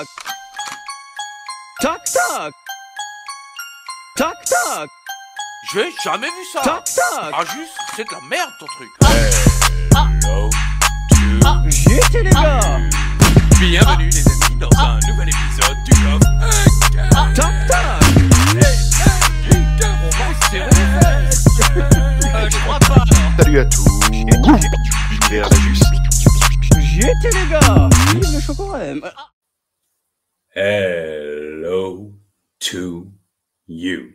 toc. Toc toc. Toc toc. J'ai jamais vu ça. Toc toc. Ah juste, c'est de la merde ton truc. J'étais les gars. Bienvenue les amis dans un nouvel épisode du coffre. Toc toc. On va se serrer les fesses. Je crois pas. Salut à tous, l'univers la juste. J'étais les gars. Vive le chocolat. Hello to you.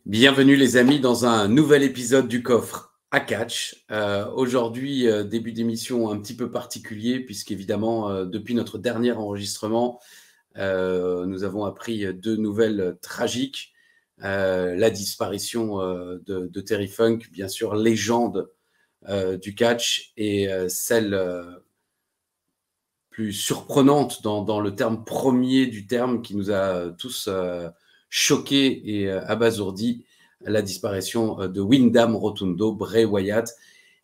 Bienvenue les amis dans un nouvel épisode du coffre à catch. Aujourd'hui, début d'émission un petit peu particulier puisqu'évidemment, depuis notre dernier enregistrement, nous avons appris deux nouvelles tragiques. La disparition de Terry Funk, bien sûr légende du catch, et celle plus surprenante dans le terme premier du terme qui nous a tous choqués et abasourdis, la disparition de Wyndham Rotunda, Bray Wyatt.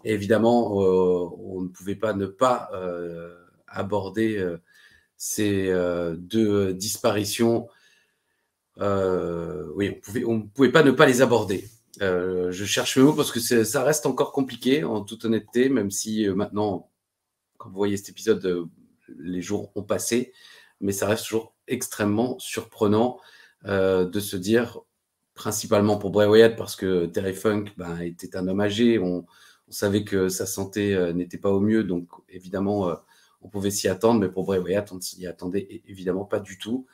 Et évidemment, on ne pouvait pas ne pas aborder ces deux disparitions. Oui, on pouvait pas ne pas les aborder. Je cherche le mot parce que ça reste encore compliqué, en toute honnêteté, même si maintenant, quand vous voyez cet épisode, les jours ont passé, mais ça reste toujours extrêmement surprenant de se dire, principalement pour Bray Wyatt, parce que Terry Funk était un homme âgé, on savait que sa santé n'était pas au mieux, donc évidemment, on pouvait s'y attendre, mais pour Bray Wyatt, on ne s'y attendait évidemment pas du tout.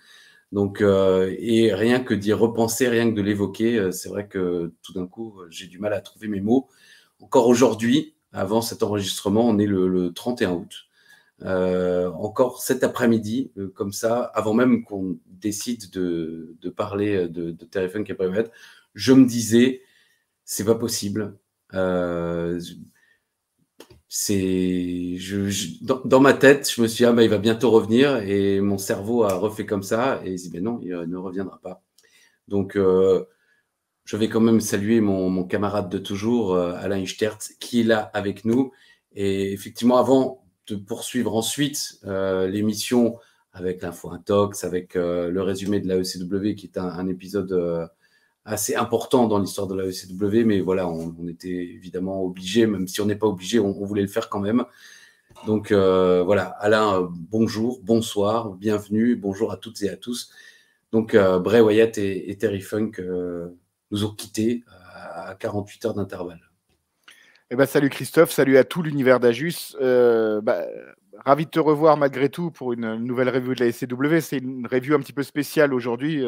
Donc, et rien que d'y repenser, rien que de l'évoquer, c'est vrai que tout d'un coup, j'ai du mal à trouver mes mots. Encore aujourd'hui, avant cet enregistrement, on est le 31 août. Encore cet après-midi, comme ça, avant même qu'on décide de parler de Terry Funk et Bray Wyatt, je me disais, c'est pas possible. Dans ma tête, je me suis dit, il va bientôt revenir, et mon cerveau a refait comme ça, et il dit, non, il ne reviendra pas. Donc, je vais quand même saluer mon camarade de toujours, Alain Ichtertz, qui est là avec nous. Et effectivement, avant de poursuivre ensuite l'émission avec l'Info Intox, avec le résumé de la ECW, qui est un épisode assez important dans l'histoire de la ECW, mais voilà, on était évidemment obligé, même si on n'est pas obligé, on voulait le faire quand même. Donc voilà, Alain, bonjour, bonsoir, bienvenue, bonjour à toutes et à tous. Donc Bray Wyatt et Terry Funk nous ont quittés à 48 heures d'intervalle. Salut Christophe, salut à tout l'univers d'Ajus. Ravi de te revoir malgré tout pour une nouvelle review de la SCW. C'est une review un petit peu spéciale aujourd'hui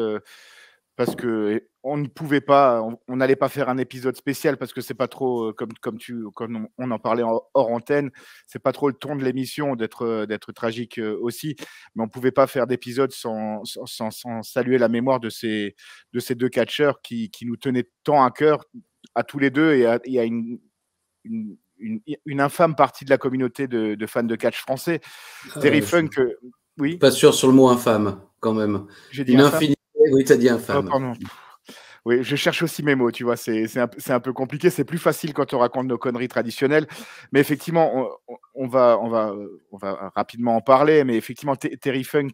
parce que on ne pouvait pas, on n'allait pas faire un épisode spécial parce que c'est pas trop comme on en parlait hors antenne, c'est pas trop le ton de l'émission d'être tragique aussi, mais on pouvait pas faire d'épisode sans saluer la mémoire de ces deux catcheurs qui nous tenaient tant à cœur à tous les deux, et à une infâme partie de la communauté de fans de catch français. Terry Funk, oui. Pas sûr sur le mot infâme, quand même. J'ai dit une infâme. Infinité, oui, tu as dit infâme. Oh, pardon. Oui, je cherche aussi mes mots, tu vois, c'est un peu compliqué. C'est plus facile quand on raconte nos conneries traditionnelles. Mais effectivement, on va rapidement en parler. Mais effectivement, Terry Funk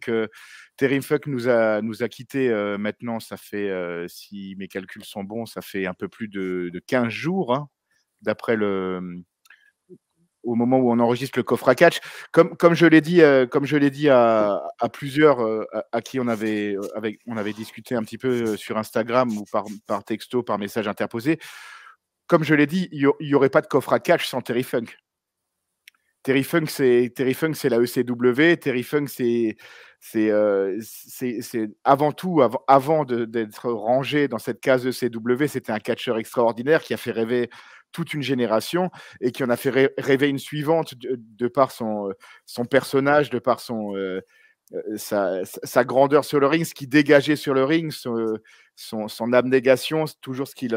nous a quittés maintenant. Ça fait, si mes calculs sont bons, ça fait un peu plus de 15 jours, hein, d'après au moment où on enregistre le coffre à catch. Comme je l'ai dit à plusieurs à qui on avait discuté un petit peu sur Instagram ou par texto, par message interposé. Comme je l'ai dit, il y aurait pas de coffre à catch sans Terry Funk. Terry Funk, c'est la ECW. Terry Funk, c'est avant tout, avant d'être rangé dans cette case ECW, c'était un catcheur extraordinaire qui a fait rêver toute une génération et qui en a fait rêver une suivante de par son personnage, de par sa grandeur sur le ring, ce qu'il dégageait sur le ring, son abnégation, toujours ce qu'il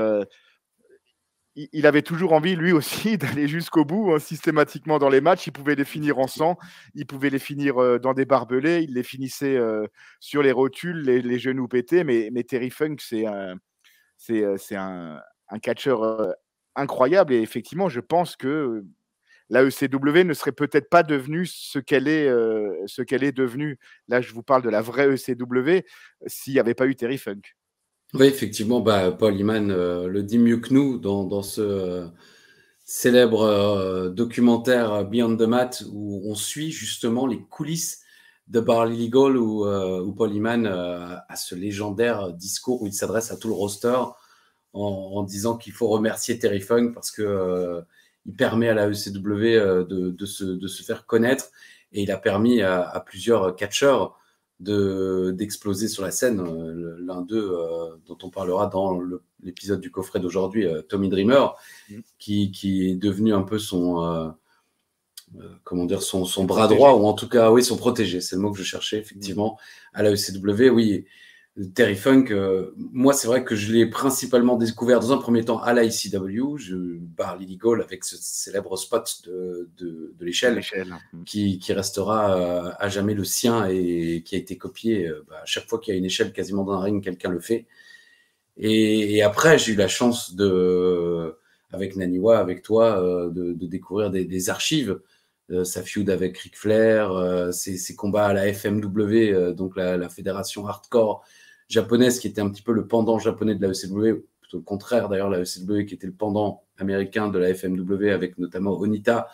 il avait toujours envie, lui aussi, d'aller jusqu'au bout, hein, systématiquement dans les matchs. Il pouvait les finir en sang, il pouvait les finir dans des barbelés, il les finissait sur les rotules, les genoux pétés. Mais Terry Funk, c'est un catcheur incroyable. Et effectivement, je pense que la ECW ne serait peut-être pas devenue ce qu'elle est devenue. Là, je vous parle de la vraie ECW s'il n'y avait pas eu Terry Funk. Oui, effectivement, Paul Heyman le dit mieux que nous dans ce célèbre documentaire Beyond the Mat où on suit justement les coulisses de Barley Legal où Paul Heyman a ce légendaire discours où il s'adresse à tout le roster en disant qu'il faut remercier Terry Funk parce que il permet à la ECW de se faire connaître et il a permis à plusieurs catcheurs d'exploser sur la scène. L'un d'eux, dont on parlera dans l'épisode du coffret d'aujourd'hui, Tommy Dreamer, qui est devenu un peu son bras droit, ou en tout cas, oui, son protégé, c'est le mot que je cherchais, effectivement, à la ECW. Oui, Terry Funk, moi, c'est vrai que je l'ai principalement découvert dans un premier temps à la ECW, Barley Legal avec ce célèbre spot de l'échelle qui restera à jamais le sien et qui a été copié. À chaque fois qu'il y a une échelle quasiment dans un ring, quelqu'un le fait. Et après, j'ai eu la chance avec Naniwa, avec toi, de découvrir des archives. Sa feud avec Ric Flair, ses combats à la FMW, donc la fédération hardcore japonaise, qui était un petit peu le pendant japonais de la ECW, plutôt le contraire d'ailleurs, la ECW qui était le pendant américain de la FMW, avec notamment Onita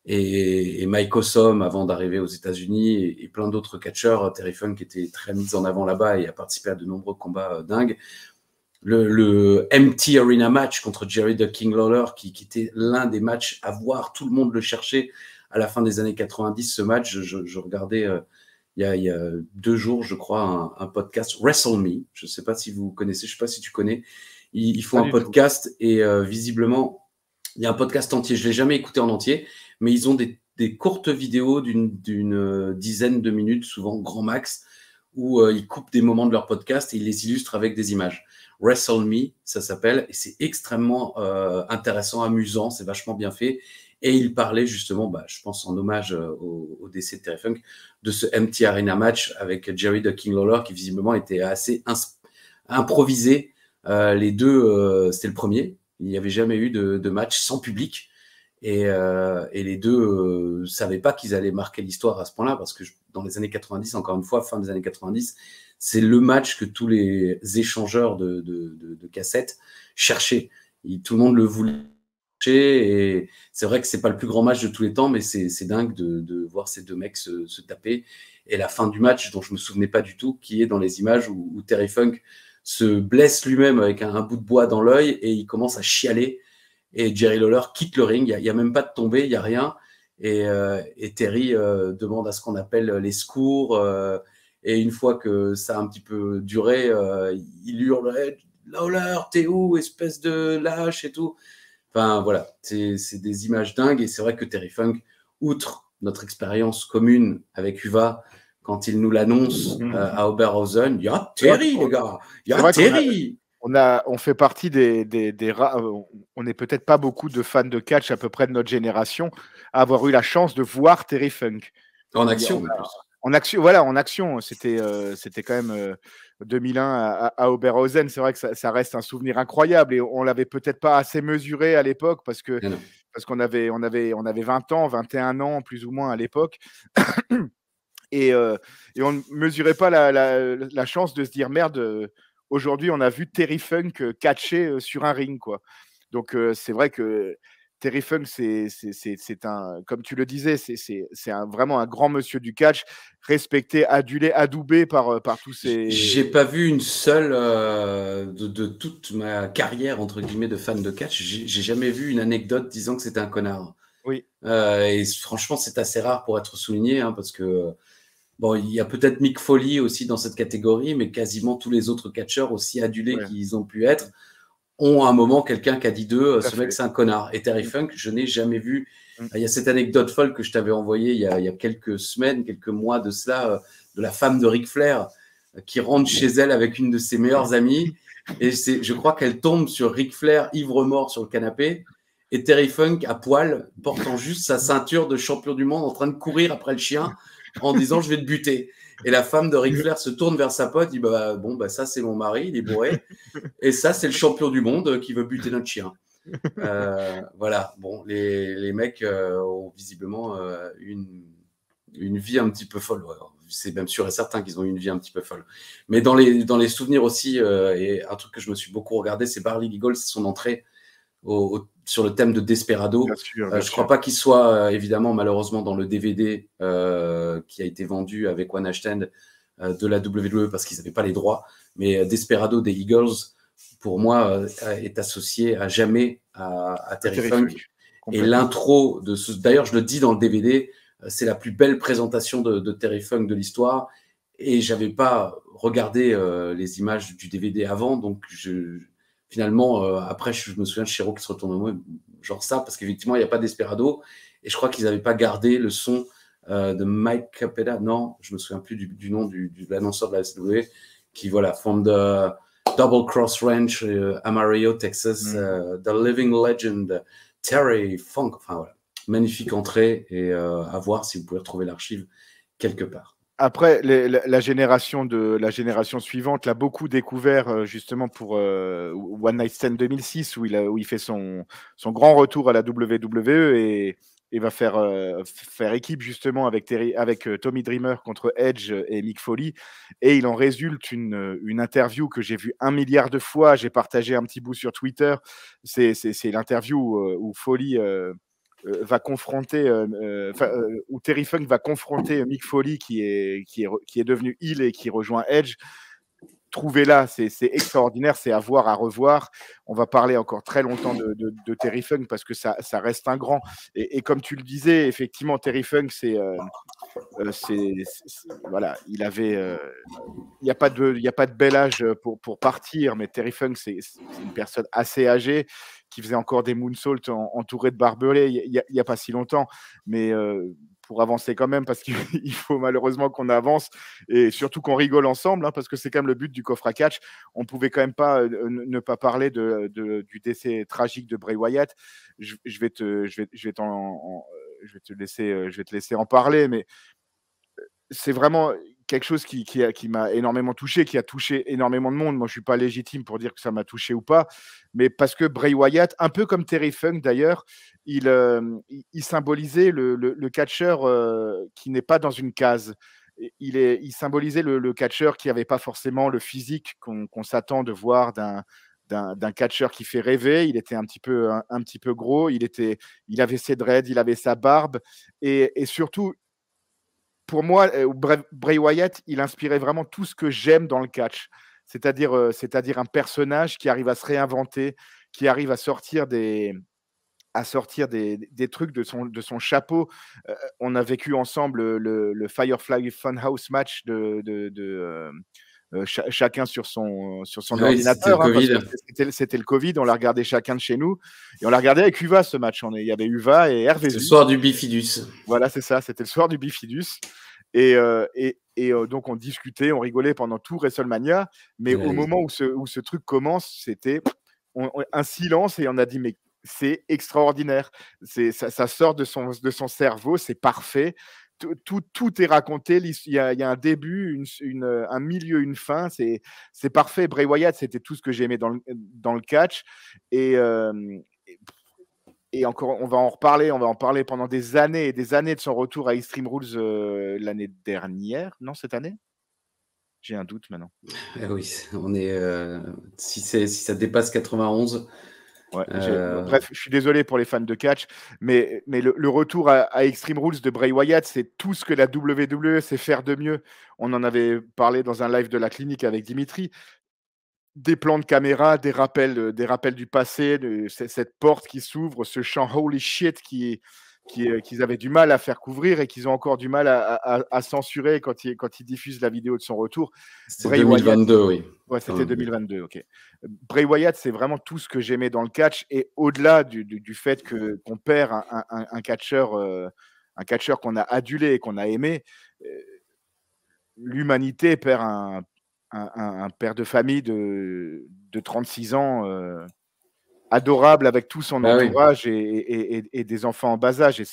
et Mike Awesome avant d'arriver aux États-Unis, et plein d'autres catcheurs. Terry Funk était très mis en avant là-bas et a participé à de nombreux combats dingues. Le MT Arena match contre Jerry the King Lawler, qui était l'un des matchs à voir, tout le monde le cherchait à la fin des années 90. Ce match, je regardais il y a 2 jours, je crois, un podcast, Wrestle Me. Je ne sais pas si vous connaissez, je ne sais pas si tu connais. Ils font un podcast et visiblement, il y a un podcast entier. Je ne l'ai jamais écouté en entier, mais ils ont des courtes vidéos d'une dizaine de minutes, souvent grand max, où ils coupent des moments de leur podcast et ils les illustrent avec des images. Wrestle Me, ça s'appelle, et c'est extrêmement intéressant, amusant, c'est vachement bien fait. Et il parlait justement, je pense en hommage au décès de Terry Funk, de ce MT Arena match avec Jerry the King Lawler, qui visiblement était assez improvisé. Les deux, c'était le premier. Il n'y avait jamais eu de match sans public. Et les deux ne savaient pas qu'ils allaient marquer l'histoire à ce point-là, parce que dans les années 90, encore une fois, fin des années 90, c'est le match que tous les échangeurs de cassettes cherchaient. Tout le monde le voulait. Et c'est vrai que c'est pas le plus grand match de tous les temps, mais c'est dingue de voir ces deux mecs se taper. Et la fin du match, dont je me souvenais pas du tout, qui est dans les images où Terry Funk se blesse lui-même avec un bout de bois dans l'œil et il commence à chialer. Et Jerry Lawler quitte le ring. Il y a même pas de tombée, il y a rien. Et Terry demande à ce qu'on appelle les secours. Et une fois que ça a un petit peu duré, il hurle hey, « Lawler, t'es où, espèce de lâche ?» et tout. Enfin, voilà, c'est des images dingues. Et c'est vrai que Terry Funk, outre notre expérience commune avec Uva, quand il nous l'annonce à Oberhausen, il y a Terry, les gars, il y a Terry. On fait partie on n'est peut-être pas beaucoup de fans de catch à peu près de notre génération à avoir eu la chance de voir Terry Funk. En action, en action, voilà, en action. C'était quand même 2001 à Oberhausen. C'est vrai que ça reste un souvenir incroyable et on l'avait peut-être pas assez mesuré à l'époque parce qu'on avait 20 ans, 21 ans plus ou moins à l'époque. et on ne mesurait pas la chance de se dire merde. Aujourd'hui, on a vu Terry Funk catcher sur un ring, quoi. Donc, c'est vrai que Terry Funk, c'est un, comme tu le disais, c'est vraiment un grand monsieur du catch, respecté, adulé, adoubé par tous ces. J'ai pas vu une seule de toute ma carrière entre guillemets de fan de catch. J'ai jamais vu une anecdote disant que c'était un connard. Oui. Et franchement, c'est assez rare pour être souligné, hein, parce que. Bon, il y a peut-être Mick Foley aussi dans cette catégorie, mais quasiment tous les autres catcheurs, aussi adulés qu'ils ont pu être, ont à un moment quelqu'un qui a dit d'eux, ce mec c'est un connard. Et Terry Funk, je n'ai jamais vu. Il y a cette anecdote folle que je t'avais envoyée il y a quelques semaines, quelques mois de cela, de la femme de Ric Flair qui rentre chez elle avec une de ses meilleures amies. Et je crois qu'elle tombe sur Ric Flair ivre-mort sur le canapé. Et Terry Funk à poil, portant juste sa ceinture de champion du monde, en train de courir après le chien, en disant je vais te buter. Et la femme de Ric Flair se tourne vers sa pote, dit ça c'est mon mari, il est bourré, et ça c'est le champion du monde qui veut buter notre chien. Voilà, bon, les mecs ont visiblement une vie un petit peu folle. Ouais. C'est même sûr et certain qu'ils ont eu une vie un petit peu folle. Mais dans les souvenirs aussi, et un truc que je me suis beaucoup regardé, c'est Barley Eagle, c'est son entrée sur le thème de Desperado. Bien sûr, je ne crois pas qu'il soit évidemment malheureusement dans le DVD qui a été vendu avec One Night Stand de la WWE parce qu'ils n'avaient pas les droits. Mais Desperado des Eagles, pour moi, est associé à jamais à Terry Funk. Et l'intro de ce... D'ailleurs, je le dis dans le DVD, c'est la plus belle présentation de Terry Funk de l'histoire. Et je n'avais pas regardé les images du DVD avant. Donc, finalement, après, je me souviens de Chiro qui se retourne à moi, genre ça, parce qu'effectivement, il n'y a pas Desperado. Et je crois qu'ils n'avaient pas gardé le son de Mike Capella. Non, je ne me souviens plus du nom de l'annonceur de la SW, qui, voilà, from the Double Cross Ranch, Amarillo, Texas, the living legend, Terry Funk. Enfin, voilà. Magnifique entrée et à voir si vous pouvez retrouver l'archive quelque part. Après, la génération suivante l'a beaucoup découvert justement pour One Night Stand 2006 où il fait son grand retour à la WWE et va faire équipe justement avec Tommy Dreamer contre Edge et Mick Foley. Et il en résulte une interview que j'ai vue 1 milliard de fois. J'ai partagé un petit bout sur Twitter. C'est l'interview où Foley va confronter, où Terry Funk va confronter Mick Foley qui est devenu heel et qui rejoint Edge. Trouvez-la, c'est extraordinaire, c'est à voir, à revoir. On va parler encore très longtemps de Terry Funk parce que ça reste un grand. Et comme tu le disais, effectivement, Terry Funk, voilà, il n'y a pas de bel âge pour partir, mais Terry Funk, c'est une personne assez âgée qui faisait encore des moonsaults entouré de barbelés il n'y a pas si longtemps. Mais pour avancer quand même, parce qu'il faut malheureusement qu'on avance et surtout qu'on rigole ensemble, hein, parce que c'est quand même le but du coffre à catch. On ne pouvait quand même pas ne pas parler du décès tragique de Bray Wyatt. Je vais te laisser en parler, mais c'est vraiment quelque chose qui m'a énormément touché, qui a touché énormément de monde. Moi, je ne suis pas légitime pour dire que ça m'a touché ou pas, mais parce que Bray Wyatt, un peu comme Terry Funk d'ailleurs, il symbolisait le catcheur qui n'est pas dans une case. Il symbolisait le catcheur qui n'avait pas forcément le physique qu'on s'attend de voir d'un catcheur qui fait rêver. Il était un petit peu gros, il avait ses dreads, il avait sa barbe, et surtout, pour moi, Bray Wyatt, il inspirait vraiment tout ce que j'aime dans le catch. C'est-à-dire un personnage qui arrive à se réinventer, qui arrive à sortir des trucs de son chapeau. On a vécu ensemble le Firefly Funhouse match chacun sur son ordinateur. C'était le Covid, on l'a regardé chacun de chez nous. Et on l'a regardé avec Uva ce match. Il y avait Uva et Hervé. C'est le soir du Bifidus. Voilà, c'est ça, c'était le soir du Bifidus. Et donc on discutait, on rigolait pendant tout WrestleMania. Mais au moment où ce truc commence, c'était un silence et on a dit mais c'est extraordinaire. Ça sort de son cerveau, c'est parfait. Tout est raconté. Il y a un début, un milieu, une fin. C'est parfait. Bray Wyatt, c'était tout ce que j'aimais dans le catch. Et encore, on va en parler pendant des années et des années de son retour à Extreme Rules l'année dernière. Non, cette année? J'ai un doute maintenant. Oui, on est si ça dépasse 91. Ouais, bref, je suis désolé pour les fans de catch, mais le retour à Extreme Rules de Bray Wyatt, c'est tout ce que la WWE sait faire de mieux. On en avait parlé dans un live de la clinique avec Dimitri. Des plans de caméra, des rappels du passé, cette porte qui s'ouvre, ce chant Holy shit qu'ils avaient du mal à faire couvrir et qu'ils ont encore du mal à censurer quand ils diffusent la vidéo de son retour. C'était 2022, oui. Ouais, c'était 2022, ok. Bray Wyatt, c'est vraiment tout ce que j'aimais dans le catch, et au-delà du fait qu'on perd un catcheur qu'on a adulé et qu'on a aimé, l'humanité perd un père de famille de 36 ans, adorable avec tout son entourage et des enfants en bas âge. Et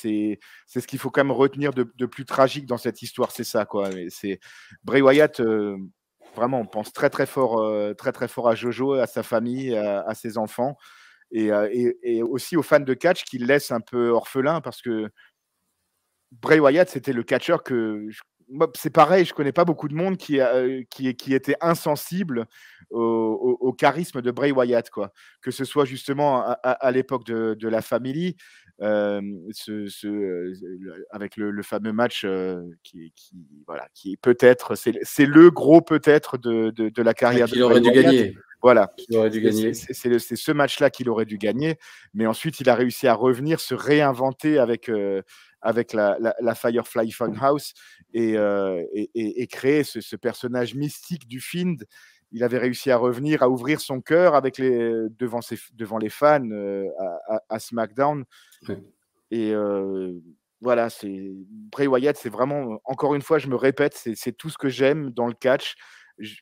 c'est ce qu'il faut quand même retenir de plus tragique dans cette histoire, c'est ça, quoi. C'est Bray Wyatt, vraiment, on pense très très fort à Jojo, à sa famille, à ses enfants. et aussi aux fans de catch qui le laissent un peu orphelin parce que Bray Wyatt, c'était le catcheur que moi, c'est pareil, je connais pas beaucoup de monde qui était insensible au charisme de Bray Wyatt, quoi. Que ce soit justement à l'époque de la Family, avec le fameux match voilà, qui est peut-être, c'est le gros peut-être de la carrière de qu'il aurait Bray dû Wyatt. gagner. Voilà, Qu'il aurait dû gagner. c'est ce match-là qu'il aurait dû gagner, mais ensuite il a réussi à revenir, se réinventer avec la Firefly Funhouse et créer ce personnage mystique du Fiend. Il avait réussi à revenir, à ouvrir son cœur devant les fans à SmackDown. Ouais. Et voilà, Bray Wyatt, c'est vraiment, encore une fois, je me répète, c'est tout ce que j'aime dans le catch.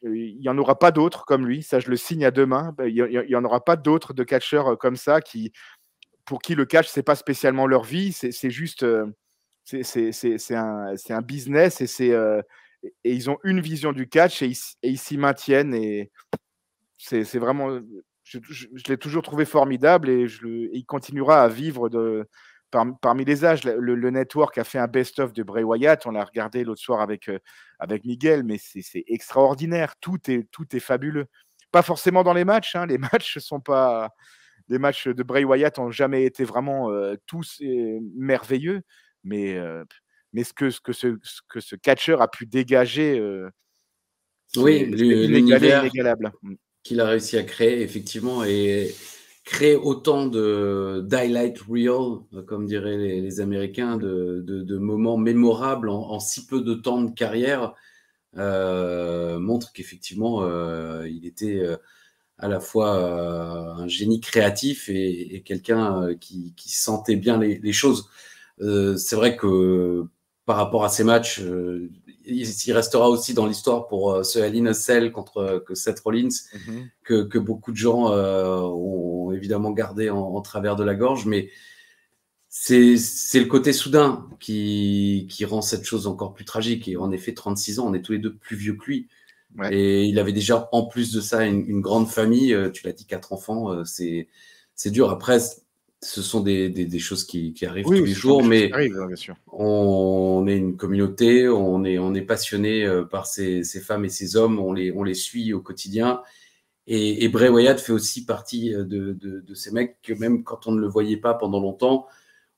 Il n'y en aura pas d'autres comme lui, ça je le signe à demain. Il n'y en aura pas d'autres de catcheurs comme ça pour qui le catch, c'est pas spécialement leur vie, c'est juste c'est un business et ils ont une vision du catch et ils s'y maintiennent et c'est vraiment, je l'ai toujours trouvé formidable et il continuera à vivre parmi les âges. Le network a fait un best-of de Bray Wyatt, on l'a regardé l'autre soir avec Miguel, mais c'est extraordinaire, tout est fabuleux. Pas forcément dans les matchs, hein. Les matchs de Bray Wyatt n'ont jamais été vraiment tous merveilleux, mais ce que ce catcheur a pu dégager, Oui, c'est l'univers inégalable. qu'il a réussi à créer, effectivement, et créer autant d'highlight reel, comme diraient les Américains, de moments mémorables en si peu de temps de carrière, montre qu'effectivement, il était à la fois un génie créatif et quelqu'un qui sentait bien les choses. C'est vrai que par rapport à ces matchs, il restera aussi dans l'histoire pour ce Hell in a Cell contre Seth Rollins, que beaucoup de gens ont évidemment gardé en travers de la gorge, mais c'est le côté soudain qui rend cette chose encore plus tragique. Et en effet, 36 ans, on est tous les deux plus vieux que lui. Ouais. Et il avait déjà, en plus de ça, une grande famille. Tu l'as dit, 4 enfants. C'est dur. Après, ce sont des choses qui arrivent tous les jours, mais bien sûr. on est une communauté, on est passionné par ces femmes et ces hommes, on les suit au quotidien. Et Bray Wyatt fait aussi partie de ces mecs que même quand on ne le voyait pas pendant longtemps,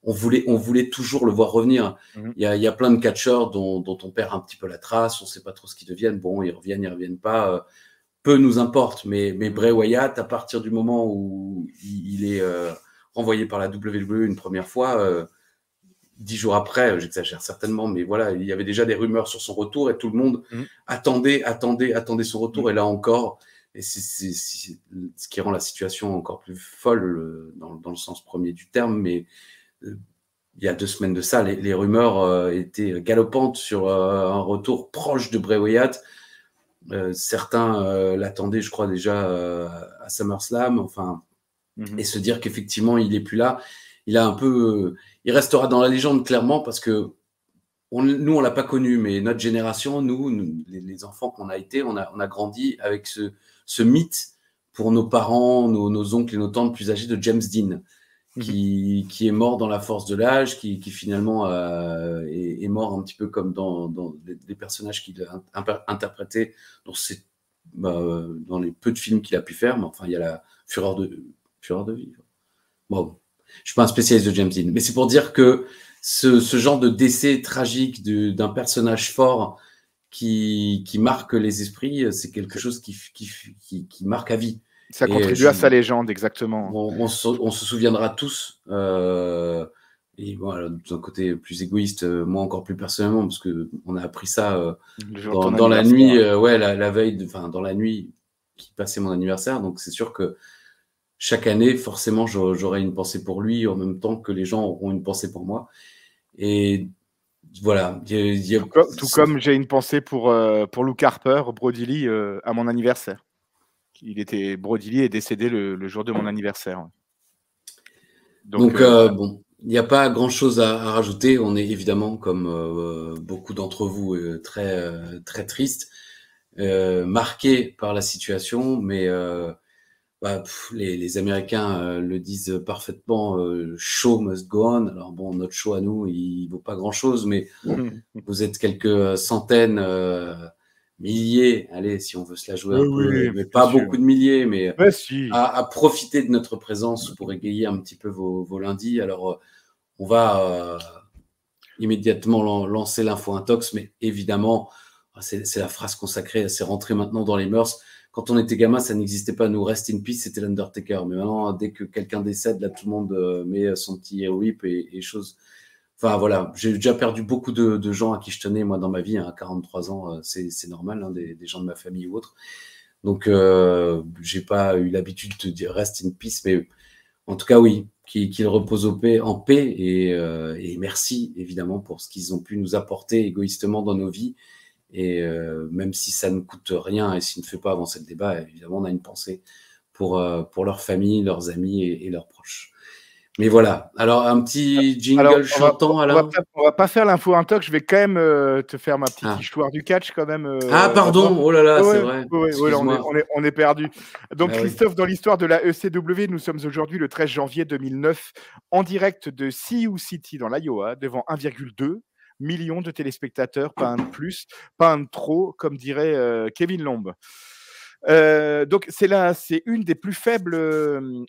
on voulait toujours le voir revenir. Il y a plein de catcheurs dont on perd un petit peu la trace, on ne sait pas trop ce qu'ils deviennent. Bon, ils reviennent pas. Peu nous importe, mais Bray Wyatt, à partir du moment où il est renvoyé par la WWE une première fois, 10 jours après, j'exagère certainement, mais voilà, il y avait déjà des rumeurs sur son retour et tout le monde attendait son retour. Et là encore, et c'est ce qui rend la situation encore plus folle dans le sens premier du terme, mais il y a 2 semaines de ça, les rumeurs étaient galopantes sur un retour proche de Bray Wyatt. Certains l'attendaient, je crois, déjà à SummerSlam, enfin, et se dire qu'effectivement, il n'est plus là. Il restera dans la légende, clairement, parce que nous, on ne l'a pas connu, mais notre génération, nous les enfants qu'on a été, on a grandi avec ce mythe pour nos parents, nos oncles et nos tantes plus âgés de James Dean, qui est mort dans la force de l'âge, qui finalement est mort un petit peu comme dans des personnages qu'il a interprétés dans les peu de films qu'il a pu faire. Mais enfin, il y a la Fureur de vivre. Bon, je suis pas un spécialiste de James Dean, mais c'est pour dire que ce genre de décès tragique d'un personnage fort qui marque les esprits, c'est quelque chose qui marque à vie. Ça contribue à sa légende, exactement. On se souviendra tous. Et voilà, d'un côté plus égoïste, moi encore plus personnellement, parce que on a appris ça dans la nuit, la veille, dans la nuit qui passait mon anniversaire. Donc c'est sûr que chaque année, forcément, j'aurai une pensée pour lui, en même temps que les gens auront une pensée pour moi. Et voilà. Tout comme j'ai une pensée pour Luke Harper, Brody Lee, à mon anniversaire. Brody Lee est décédé le jour de mon anniversaire. Donc bon, il n'y a pas grand-chose à rajouter. On est évidemment, comme beaucoup d'entre vous, très très triste, marqué par la situation, mais Les Américains le disent parfaitement, show must go on. Alors bon, notre show à nous, il vaut pas grand-chose, mais vous êtes quelques centaines, milliers, allez, si on veut se la jouer un peu, mais pas beaucoup de milliers, mais si. à profiter de notre présence pour égayer un petit peu vos lundis. Alors, on va immédiatement lancer l'info intox, mais évidemment, c'est la phrase consacrée, c'est rentré maintenant dans les mœurs. Quand on était gamin, ça n'existait pas. Nous, Rest in Peace, c'était l'Undertaker. Mais maintenant, dès que quelqu'un décède, là, tout le monde met son petit whip et choses. Enfin, voilà, j'ai déjà perdu beaucoup de gens à qui je tenais, moi, dans ma vie. À 43 ans, c'est normal, hein, des gens de ma famille ou autres. Donc, j'ai pas eu l'habitude de dire Rest in Peace, mais en tout cas, oui, qu'il repose en paix. Et merci, évidemment, pour ce qu'ils ont pu nous apporter égoïstement dans nos vies. Et même si ça ne coûte rien et s'il ne fait pas avancer le débat, évidemment, on a une pensée pour leur famille, leurs amis et leurs proches. Mais voilà. Alors, un petit jingle chantant, alors. On va pas faire l'info intox. Je vais quand même te faire ma petite histoire du catch, quand même. Pardon. Oh là là, c'est vrai. On est perdu. Donc, Christophe, dans l'histoire de la ECW, nous sommes aujourd'hui le 13 janvier 2009, en direct de Sioux City, dans l'Iowa, devant 1,2 million de téléspectateurs, pas un de plus, pas un de trop, comme dirait Kevin Lomb. Donc c'est une des plus faibles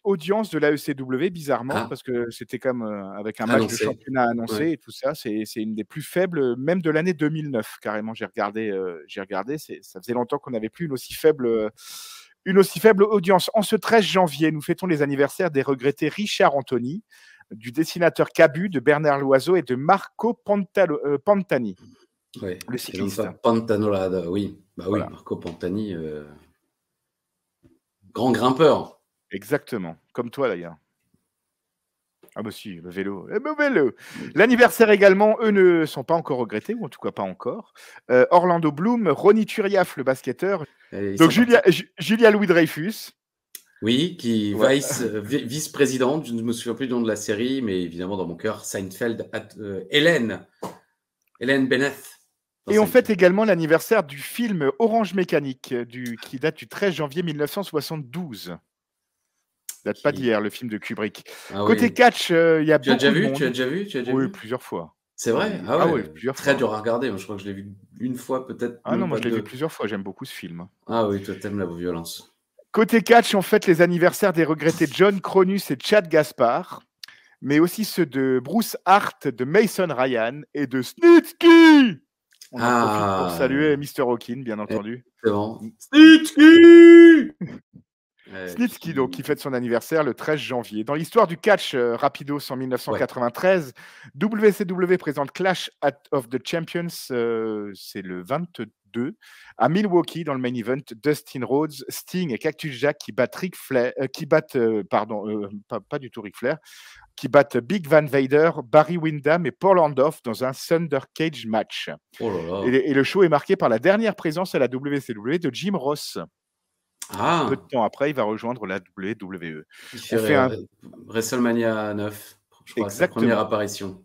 audiences de la ECW, bizarrement, parce que c'était comme avec un match de championnat annoncé et tout ça, c'est une des plus faibles, même de l'année 2009, carrément. J'ai regardé, ça faisait longtemps qu'on n'avait plus une aussi faible audience. En ce 13 janvier, nous fêtons les anniversaires des regrettés Richard Anthony, du dessinateur Cabu, de Bernard Loiseau et de Marco Pantani. Oui, le cycliste. Pantanolada, oui. Bah Voilà. Oui, Marco Pantani, grand grimpeur. Exactement, comme toi d'ailleurs. Ah bah si, le vélo. L'anniversaire également, eux ne sont pas encore regrettés, ou en tout cas pas encore. Orlando Bloom, Ronny Turiaf, le basketteur. Donc Julia Louis-Dreyfus. Oui, qui vice-présidente, je ne me souviens plus du nom de la série, mais évidemment dans mon cœur, Seinfeld, Hélène Bennett. Et on fête également l'anniversaire du film Orange Mécanique, qui date du 13 janvier 1972. Date pas d'hier, le film de Kubrick. Côté catch, il y a beaucoup de monde. Tu as déjà vu Oui, plusieurs fois. C'est vrai? Oui, plusieurs très fois. dur à regarder. Je crois que je l'ai vu une fois, peut-être. Ah non, moi je l'ai vu plusieurs fois. J'aime beaucoup ce film. Ah oui, toi t'aimes la violence. Côté catch, on fête les anniversaires des regrettés John Cronus et Chad Gaspard, mais aussi ceux de Bruce Hart, de Mason Ryan et de Snitsky. On en profite pour saluer Mr. Hawkin, bien entendu. C'est bon. Snitsky Snitsky, donc, qui fête son anniversaire le 13 janvier. Dans l'histoire du catch rapidos en 1993, WCW présente Clash of the Champions, c'est le 22, à Milwaukee, dans le main event. Dustin Rhodes, Sting et Cactus Jack qui battent Ric Flair, pas du tout Ric Flair, qui battent Big Van Vader, Barry Windham et Paul Orndorff dans un Thunder Cage match. Oh là là. Et le show est marqué par la dernière présence à la WCW de Jim Ross. Peu de temps après, il va rejoindre la WWE. Il fait WrestleMania 9, je crois, sa première apparition.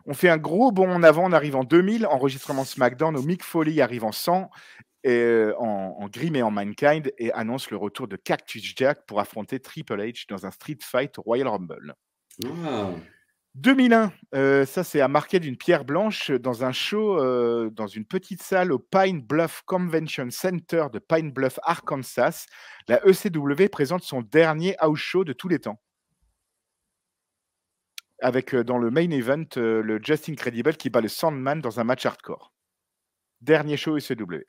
On fait un gros bond en avant, on arrive en 2000, enregistrement SmackDown, où Mick Foley arrive en sang, en Grim et en Mankind, et annonce le retour de Cactus Jack pour affronter Triple H dans un Street Fight Royal Rumble. 2001, ça c'est à marquer d'une pierre blanche dans un show dans une petite salle au Pine Bluff Convention Center de Pine Bluff, Arkansas. La ECW présente son dernier house show de tous les temps. Avec dans le main event le Just Incredible qui bat le Sandman dans un match hardcore. Dernier show ECW.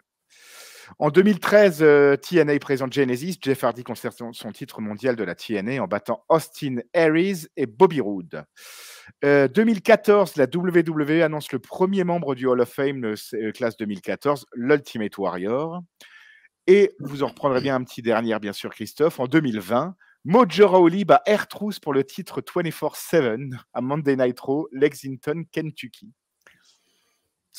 En 2013, TNA présente Genesis. Jeff Hardy conserve son titre mondial de la TNA en battant Austin Aries et Bobby Roode. 2014, la WWE annonce le premier membre du Hall of Fame, classe 2014, l'Ultimate Warrior. Et vous en reprendrez bien un petit dernier, bien sûr, Christophe. En 2020, Mojo Rawley bat R-Truth pour le titre 24/7 à Monday Night Raw, Lexington, Kentucky.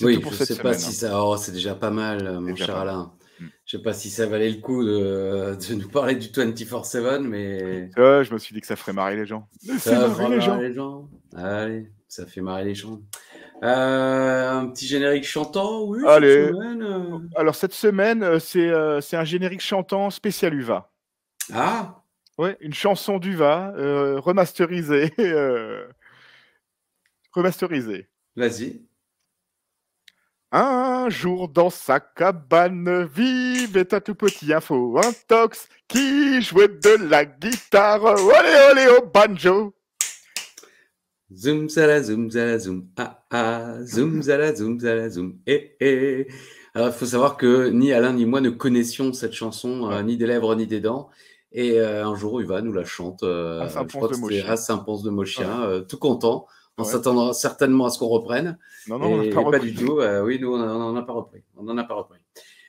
Oui, je ne sais pas si ça... Oh, c'est déjà pas mal, mon cher Alain. Je ne sais pas si ça valait le coup de nous parler du 24/7, mais... je me suis dit que ça ferait marrer les gens. Ça ferait marrer les gens. Allez, ça fait marrer les gens. Un petit générique chantant, oui, allez. Cette semaine. Alors, cette semaine, c'est un générique chantant spécial UVA. Ah, Ouais, une chanson d'Uva remasterisée. Remasterisée. vas-y. Un jour dans sa cabane vivait un tout petit info, un tox qui jouait de la guitare, olé olé au banjo. Zoom, zala, zoom, zala, zoom. Ah, ah, zoom, zala, zoom, zala, zoom. Eh, eh. Alors, il faut savoir que ni Alain ni moi ne connaissions cette chanson, Ouais. ni des lèvres ni des dents. Et un jour, Uva nous la chante. À Je Saint-Pons crois de que c'était Mochien. à Saint-Pons de Mochien, tout content, en Ouais. s'attendant certainement à ce qu'on reprenne. Non, non, on n'a Et pas pas repris. du tout. Oui, nous, on n'en a pas repris. On n'en a pas repris.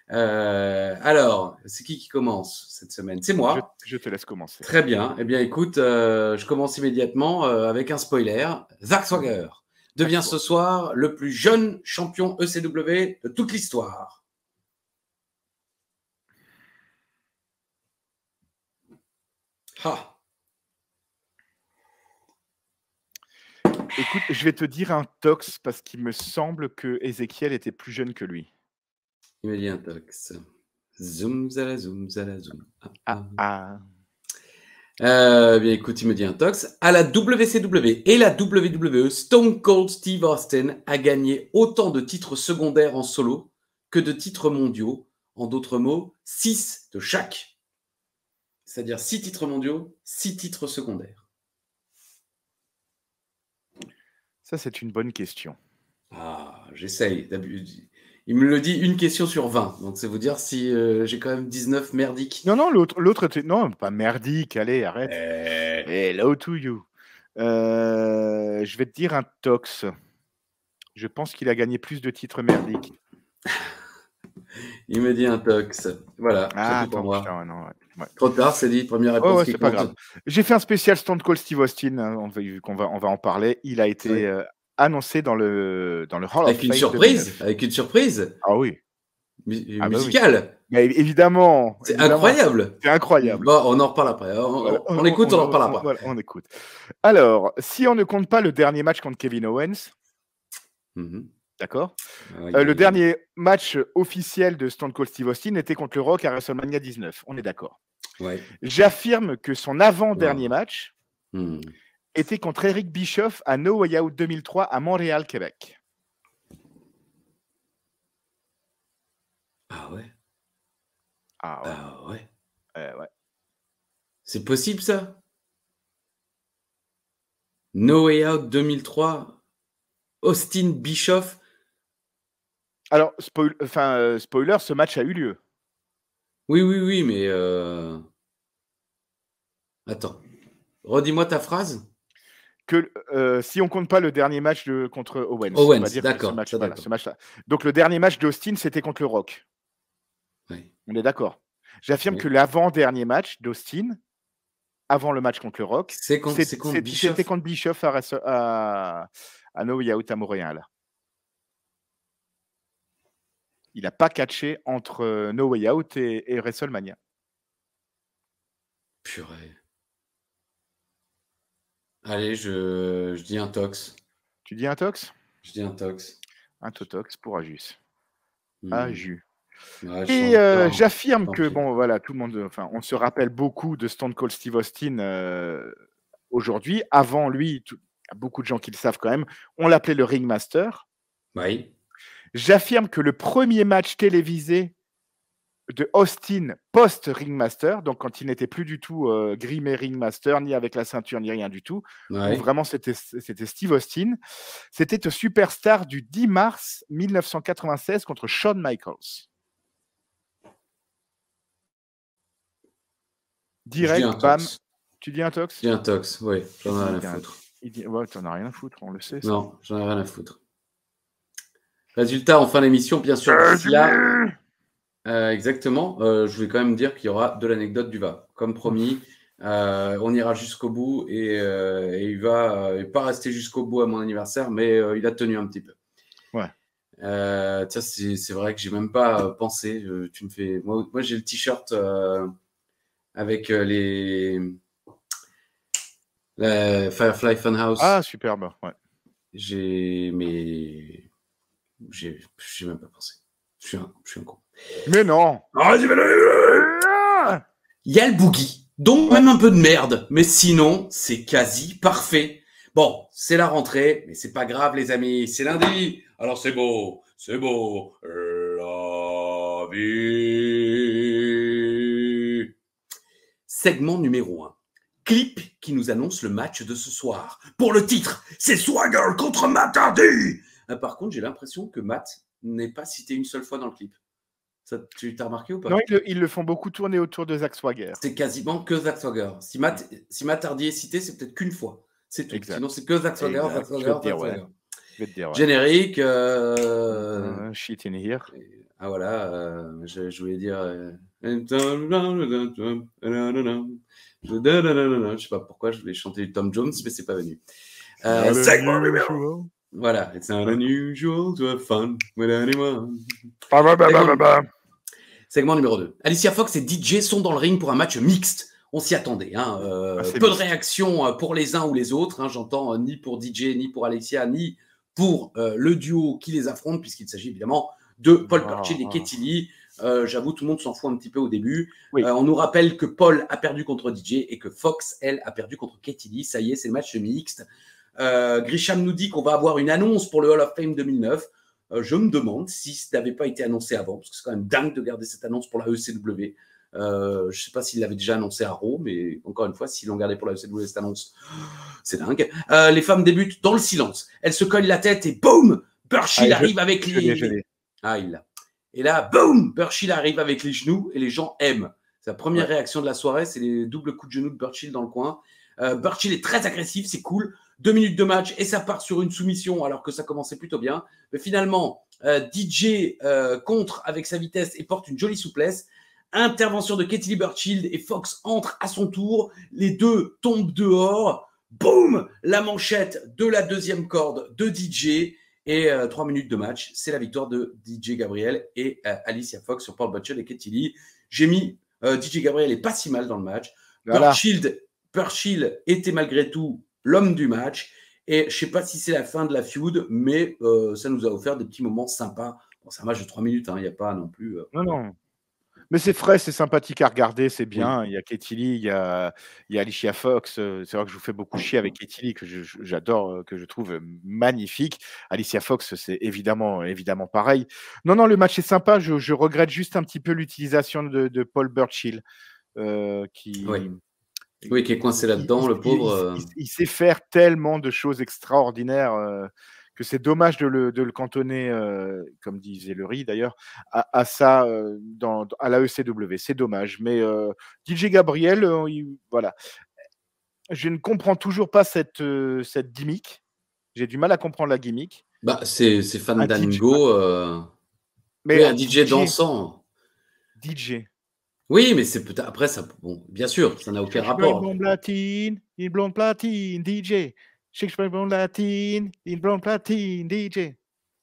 Alors, c'est qui commence cette semaine? C'est moi. Je te laisse commencer. Très bien. Eh bien, écoute, je commence immédiatement avec un spoiler. Zack Swagger devient ce soir le plus jeune champion ECW de toute l'histoire. Ah. Écoute, je vais te dire un tox parce qu'il me semble que Ezekiel était plus jeune que lui. Il me dit un tox. Zoom, zala, zoom, zala, zoom. Bien, écoute, il me dit un tox. À la WCW et la WWE, Stone Cold Steve Austin a gagné autant de titres secondaires en solo que de titres mondiaux. En d'autres mots, 6 de chaque. C'est-à-dire 6 titres mondiaux, 6 titres secondaires. Ça, c'est une bonne question. Ah, j'essaye. Il me le dit une question sur 20. Donc, c'est vous dire si j'ai quand même 19 merdiques. Non, l'autre était... Non, pas merdique, allez, arrête. Hello to you. Je vais te dire un tox. Je pense qu'il a gagné plus de titres merdiques. Il me dit un tox. Voilà, Ah, c'est tout pour moi. Putain, non, ouais. Trop tard, c'est dit. Première réponse qui c'est pas compte. grave. J'ai fait un spécial Stone Cold Steve Austin, hein, vu qu'on va en parler. Il a été annoncé dans le Hall of Fame. Avec une surprise. Avec une surprise. Ah oui. Musicale. Oui. Évidemment. C'est incroyable. C'est incroyable. Bon, on en reparle après. On écoute, on en reparle après. Voilà, on écoute. Alors, si on ne compte pas le dernier match contre Kevin Owens, d'accord, le dernier match officiel de Stone Cold Steve Austin était contre le Rock à WrestleMania 19. On est d'accord. Ouais. J'affirme que son avant-dernier match était contre Eric Bischoff à No Way Out 2003 à Montréal, Québec. Ah ouais. Ouais. C'est possible, ça? No Way Out 2003, Austin Bischoff. Alors, spoiler, ce match a eu lieu. Oui, mais... Attends. Redis-moi ta phrase. Que si on compte pas le dernier match contre Owens. D'accord. Ce match-là. Donc, le dernier match d'Austin, c'était contre le Rock. Oui. On est d'accord. J'affirme que l'avant-dernier match d'Austin, avant le match contre le Rock, c'était contre Bischoff à No Way Out à Montréal. Il n'a pas catché entre No Way Out et WrestleMania. Purée. Allez, je dis un tox. Tu dis un tox? Je dis un tox. Un totox pour Ajus. Ouais, et j'affirme que, bon, voilà, tout le monde, enfin, on se rappelle beaucoup de Stone Cold Steve Austin aujourd'hui. Avant lui, il y a beaucoup de gens qui le savent quand même. On l'appelait le Ringmaster. Oui. J'affirme que le premier match télévisé de Austin post-Ringmaster, donc quand il n'était plus du tout grimé Ringmaster, ni avec la ceinture, ni rien du tout, où vraiment c'était Steve Austin, c'était au Superstar du 10 mars 1996 contre Shawn Michaels. Direct, bam. Tu dis un tox? Je dis un tox, oui. J'en ai rien à foutre. T'en as rien à foutre, on le sait. Ça. Non, j'en ai rien à foutre. Résultat, en fin d'émission, bien sûr. Exactement. Je voulais quand même dire qu'il y aura de l'anecdote d'Uva. Comme promis, on ira jusqu'au bout et il va pas rester jusqu'au bout à mon anniversaire, mais il a tenu un petit peu. Ouais. Tiens, c'est vrai que j'ai même pas pensé. Tu me fais. Moi, j'ai le t-shirt avec la Firefly Funhouse. Ah, superbe. Ouais. J'ai même pas pensé. Je suis un con. Mais non. Il y a le Boogie Donc même un peu de merde, mais sinon c'est quasi parfait. Bon, c'est la rentrée, mais c'est pas grave les amis, c'est lundi. Alors c'est beau, la vie. Segment numéro 1. Clip qui nous annonce le match de ce soir. Pour le titre, c'est Swagger contre Matt Hardy. Par contre, j'ai l'impression que Matt n'est pas cité une seule fois dans le clip. Ça, tu t'as remarqué ou pas? Non, ils le font beaucoup tourner autour de Zack Swagger. C'est quasiment que Zack Swagger. Si Matt Hardy est cité, c'est peut-être qu'une fois. C'est tout. Exact. Sinon, c'est que Zack Swagger, Exact. Zack Swagger, Je vais te dire, Zack Swagger. Je vais te dire, ouais. Générique. Shit in here. Ah voilà, je voulais dire. Je sais pas pourquoi je voulais chanter du Tom Jones, mais c'est pas venu. Segment numéro. Voilà, it's not unusual to have fun with anyone. Segment numéro 2. Alicia Fox et DJ sont dans le ring pour un match mixte. On s'y attendait. Hein. Peu de réactions pour les uns ou les autres. Hein. J'entends ni pour DJ, ni pour Alicia, ni pour le duo qui les affronte, puisqu'il s'agit évidemment de Paul Burchill et Katie Lee. J'avoue, tout le monde s'en fout un petit peu au début. Oui. On nous rappelle que Paul a perdu contre DJ et que Fox, elle, a perdu contre Katie Lee. Ça y est, c'est le match mixte. Grisham nous dit qu'on va avoir une annonce pour le Hall of Fame 2009. Je me demande si ça n'avait pas été annoncé avant, parce que c'est quand même dingue de garder cette annonce pour la ECW. Je ne sais pas s'il l'avait déjà annoncé à Raw, mais encore une fois, s'ils l'ont gardé pour la ECW, cette annonce, c'est dingue. Les femmes débutent dans le silence. Elles se cognent la tête et boum, Burchill arrive avec les... Ah, il l'a. Et là, boum, Burchill arrive avec les genoux et les gens aiment. C'est la première réaction de la soirée, c'est les doubles coups de genoux de Burchill dans le coin. Burchill est très agressif, c'est cool. 2 minutes de match et ça part sur une soumission alors que ça commençait plutôt bien. Mais finalement, DJ contre avec sa vitesse et porte une jolie souplesse. Intervention de Katie Lee Burchill et Fox entre à son tour. Les deux tombent dehors. Boum, la manchette de la deuxième corde de DJ. Et 3 minutes de match. C'est la victoire de DJ Gabriel et Alicia Fox sur Paul Burchill et Katie Lee. J'ai mis DJ Gabriel est pas si mal dans le match. Voilà. Burchill était malgré tout l'homme du match. Et je ne sais pas si c'est la fin de la feud, mais ça nous a offert des petits moments sympas. Bon, c'est un match de 3 minutes, il n'y a pas non plus... Non. Mais c'est frais, c'est sympathique à regarder, c'est bien. Oui. Il y a Katie Lee, il y a Alicia Fox. C'est vrai que je vous fais beaucoup chier avec Katie Lee, que j'adore, que je trouve magnifique. Alicia Fox, c'est évidemment pareil. Non, le match est sympa. Je regrette juste un petit peu l'utilisation de Paul Burchill. Oui, qui est coincé là-dedans, le pauvre. Il sait faire tellement de choses extraordinaires que c'est dommage de le cantonner, comme disait le Riz d'ailleurs, à ça à la ECW. C'est dommage. Mais DJ Gabriel, voilà. Je ne comprends toujours pas cette gimmick. J'ai du mal à comprendre la gimmick. Bah, c'est Fandango. Mais un DJ dansant. DJ. Oui, mais c'est peut-être après ça. Bon, bien sûr, ça n'a aucun rapport. Une blonde platine, DJ. Blonde platine, une blonde platine, DJ.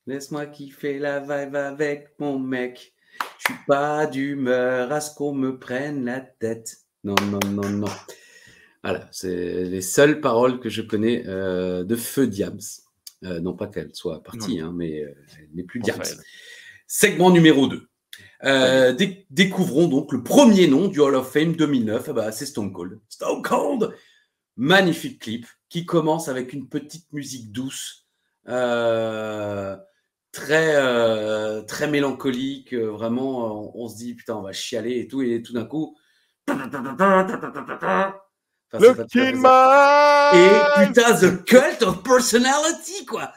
Laisse-moi kiffer la vibe avec mon mec. Je suis pas d'humeur à ce qu'on me prenne la tête. Non. Voilà, c'est les seules paroles que je connais de Feu Diams. Non pas qu'elle soit partie, mais elle n'est plus Diams. Segment numéro 2. Découvrons donc le premier nom du Hall of Fame 2009. C'est Stone Cold. Stone Cold, magnifique clip qui commence avec une petite musique douce, très mélancolique. Vraiment, on se dit putain, on va chialer et tout d'un coup. Le Kidman et putain, The Cult of Personality, quoi.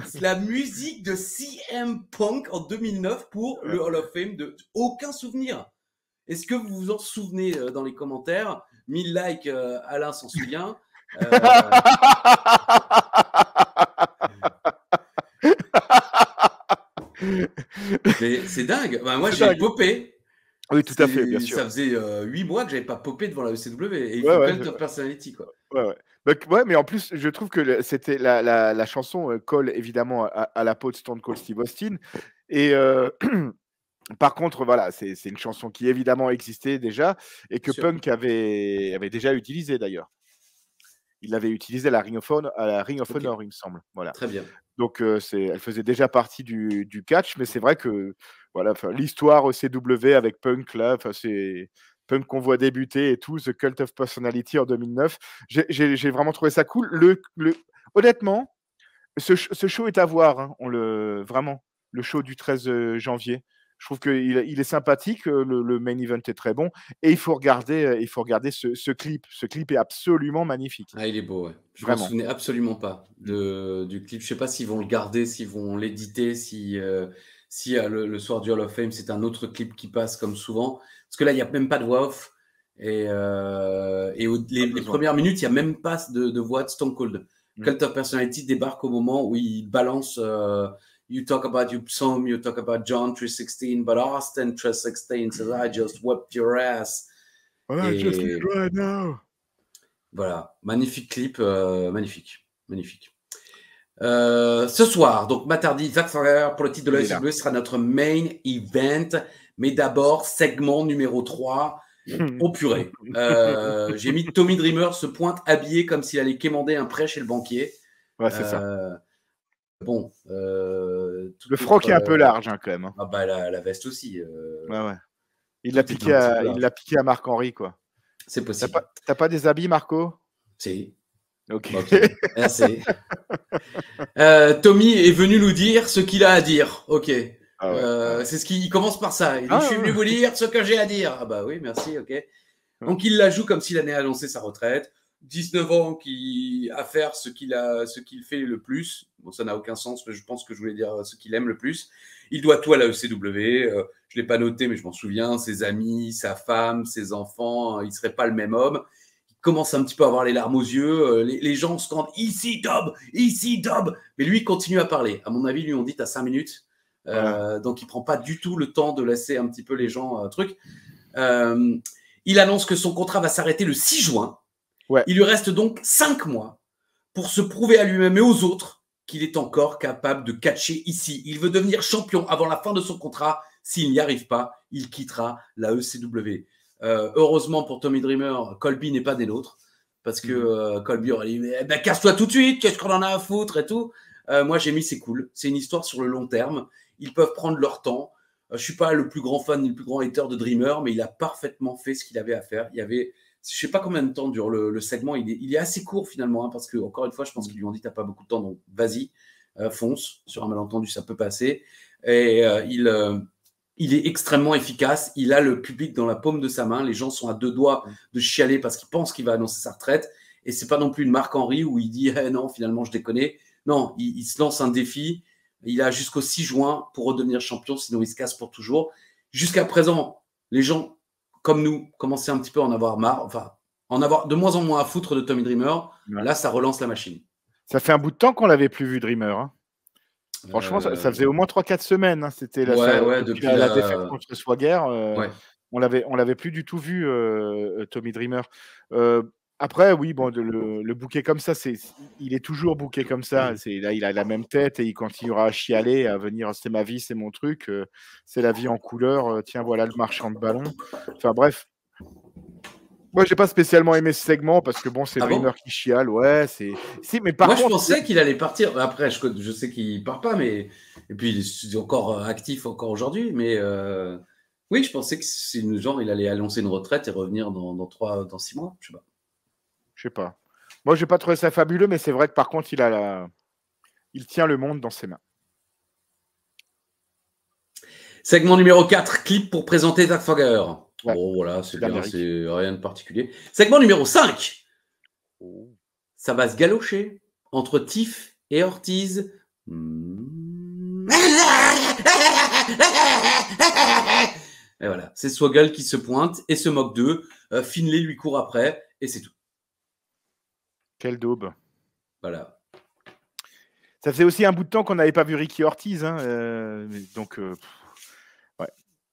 C'est la musique de CM Punk en 2009 pour le Hall of Fame de aucun souvenir. Est-ce que vous vous en souvenez dans les commentaires? 1000 likes, Alain s'en souvient. Mais c'est dingue. Moi, j'ai popé. Oui, tout à fait, bien sûr. Ça faisait 8 mois que j'avais pas popé devant la ECW et il faut Cult of Personality, quoi. Ouais, mais en plus, je trouve que c'était la chanson colle évidemment à la peau de Stone Cold Steve Austin. Et par contre, voilà, c'est une chanson qui évidemment existait déjà et que Punk avait déjà utilisée d'ailleurs. Il l'avait utilisée à la Ring of Honor, il me semble. Voilà. Très bien. Donc, elle faisait déjà partie du catch, mais c'est vrai que voilà, l'histoire CW avec Punk là, c'est Punk qu'on voit débuter et tout, The Cult of Personality en 2009. J'ai vraiment trouvé ça cool. Honnêtement, ce show est à voir, hein, vraiment, le show du 13 janvier. Je trouve qu'il est sympathique, le main event est très bon, et il faut regarder ce clip. Ce clip est absolument magnifique. Ah, il est beau, ouais. Je ne me souvenais absolument pas du clip. Je ne sais pas s'ils vont le garder, s'ils vont l'éditer, si le soir du Hall of Fame, c'est un autre clip qui passe comme souvent. Parce que là, il n'y a même pas de voix off. Et les premières minutes, il n'y a même pas de voix de Stone Cold. Cult of Personality débarque au moment où il balance You talk about your psalm, you talk about John 3:16, but Austin 3:16 says, I just whipped your ass. I just did right now. Voilà, magnifique clip, magnifique. Ce soir, donc Matt Hardy, Zack Sager pour le titre de l'AEW sera notre main event, mais d'abord, segment numéro 3. Oh purée. J'ai mis Tommy Dreamer se pointe habillé comme s'il allait quémander un prêt chez le banquier. Ouais, c'est ça. Bon. Le froc est un peu large, hein, quand même. Hein. Ah bah la veste aussi. Ouais. Il l'a piqué à Marc-Henri, quoi. C'est possible. T'as pas des habits, Marco? Si. Ok. Merci. Tommy est venu nous dire ce qu'il a à dire. Ok. Ah ouais. C'est ce qu'il commence par ça. Il dit, je suis venu vous dire ce que j'ai à dire. Ah bah oui, merci, ok. Donc il la joue comme s'il allait annoncer sa retraite. 19 ans à faire ce qu'il fait le plus. Bon, ça n'a aucun sens, mais je pense que je voulais dire ce qu'il aime le plus. Il doit tout à la ECW. Je ne l'ai pas noté, mais je m'en souviens. Ses amis, sa femme, ses enfants. Il ne serait pas le même homme. Il commence un petit peu à avoir les larmes aux yeux. Les gens scandent « Ici, Dob ! Ici, Dob !» Mais lui, il continue à parler. À mon avis, lui, on dit « T'as 5 minutes ». Donc, il ne prend pas du tout le temps de laisser un petit peu les gens il annonce que son contrat va s'arrêter le 6 juin. Ouais. Il lui reste donc 5 mois pour se prouver à lui-même et aux autres qu'il est encore capable de catcher ici. Il veut devenir champion avant la fin de son contrat. S'il n'y arrive pas, il quittera la ECW. Heureusement pour Tommy Dreamer, Colby n'est pas des nôtres. Parce que Colby aurait dit « casse-toi tout de suite, qu'est-ce qu'on en a à foutre ?» et tout. Moi, j'ai mis « c'est cool ». C'est une histoire sur le long terme. Ils peuvent prendre leur temps. Je ne suis pas le plus grand fan ni le plus grand hater de Dreamer, mais il a parfaitement fait ce qu'il avait à faire. Il y avait, je ne sais pas combien de temps dure le segment. Il est assez court finalement, hein, parce que, encore une fois, je pense qu'ils lui ont dit « tu n'as pas beaucoup de temps, donc vas-y, fonce ». Sur un malentendu, ça peut passer. Et il est extrêmement efficace. Il a le public dans la paume de sa main. Les gens sont à 2 doigts de chialer parce qu'ils pensent qu'il va annoncer sa retraite. Et ce n'est pas non plus une Marc-Henri où il dit non, finalement, je déconne. Non, il se lance un défi. Il a jusqu'au 6 juin pour redevenir champion, sinon il se casse pour toujours. Jusqu'à présent, les gens comme nous commençaient un petit peu à en avoir marre, enfin, en avoir de moins en moins à foutre de Tommy Dreamer. Ouais. Là, ça relance la machine. Ça fait un bout de temps qu'on l'avait plus vu, Dreamer. Hein. Franchement, ça faisait au moins 3-4 semaines. Hein. C'était depuis la défaite contre Swagger. On l'avait plus du tout vu, Tommy Dreamer. Après, oui, bon, le bouquet comme ça, il est toujours bouquet comme ça. Là, il a la même tête et il continuera à chialer, à venir. C'est ma vie, c'est mon truc. C'est la vie en couleur. Tiens, voilà le marchand de ballon. Enfin, bref. Moi, j'ai pas spécialement aimé ce segment parce que bon, c'est Dreamer qui chiale. Ouais, c'est. Si, mais par contre, je pensais qu'il allait partir. Après, je sais qu'il part pas, mais et puis il est encore actif encore aujourd'hui. Mais oui, je pensais que c'est genre il allait annoncer une retraite et revenir dans 6 mois. Je sais pas. Je sais pas. Moi, j'ai pas trouvé ça fabuleux, mais c'est vrai que par contre, il tient le monde dans ses mains. Segment numéro 4, clip pour présenter Zack Sager. Ouais. Bon, voilà, c'est bien, c'est rien de particulier. Segment numéro 5. Ça va se galocher entre Tiff et Ortiz. Et voilà, c'est Swoggle qui se pointe et se moque d'eux. Finlay lui court après et c'est tout. Quelle daube. Voilà. Ça faisait aussi un bout de temps qu'on n'avait pas vu Ricky Ortiz. Hein, donc, ouais.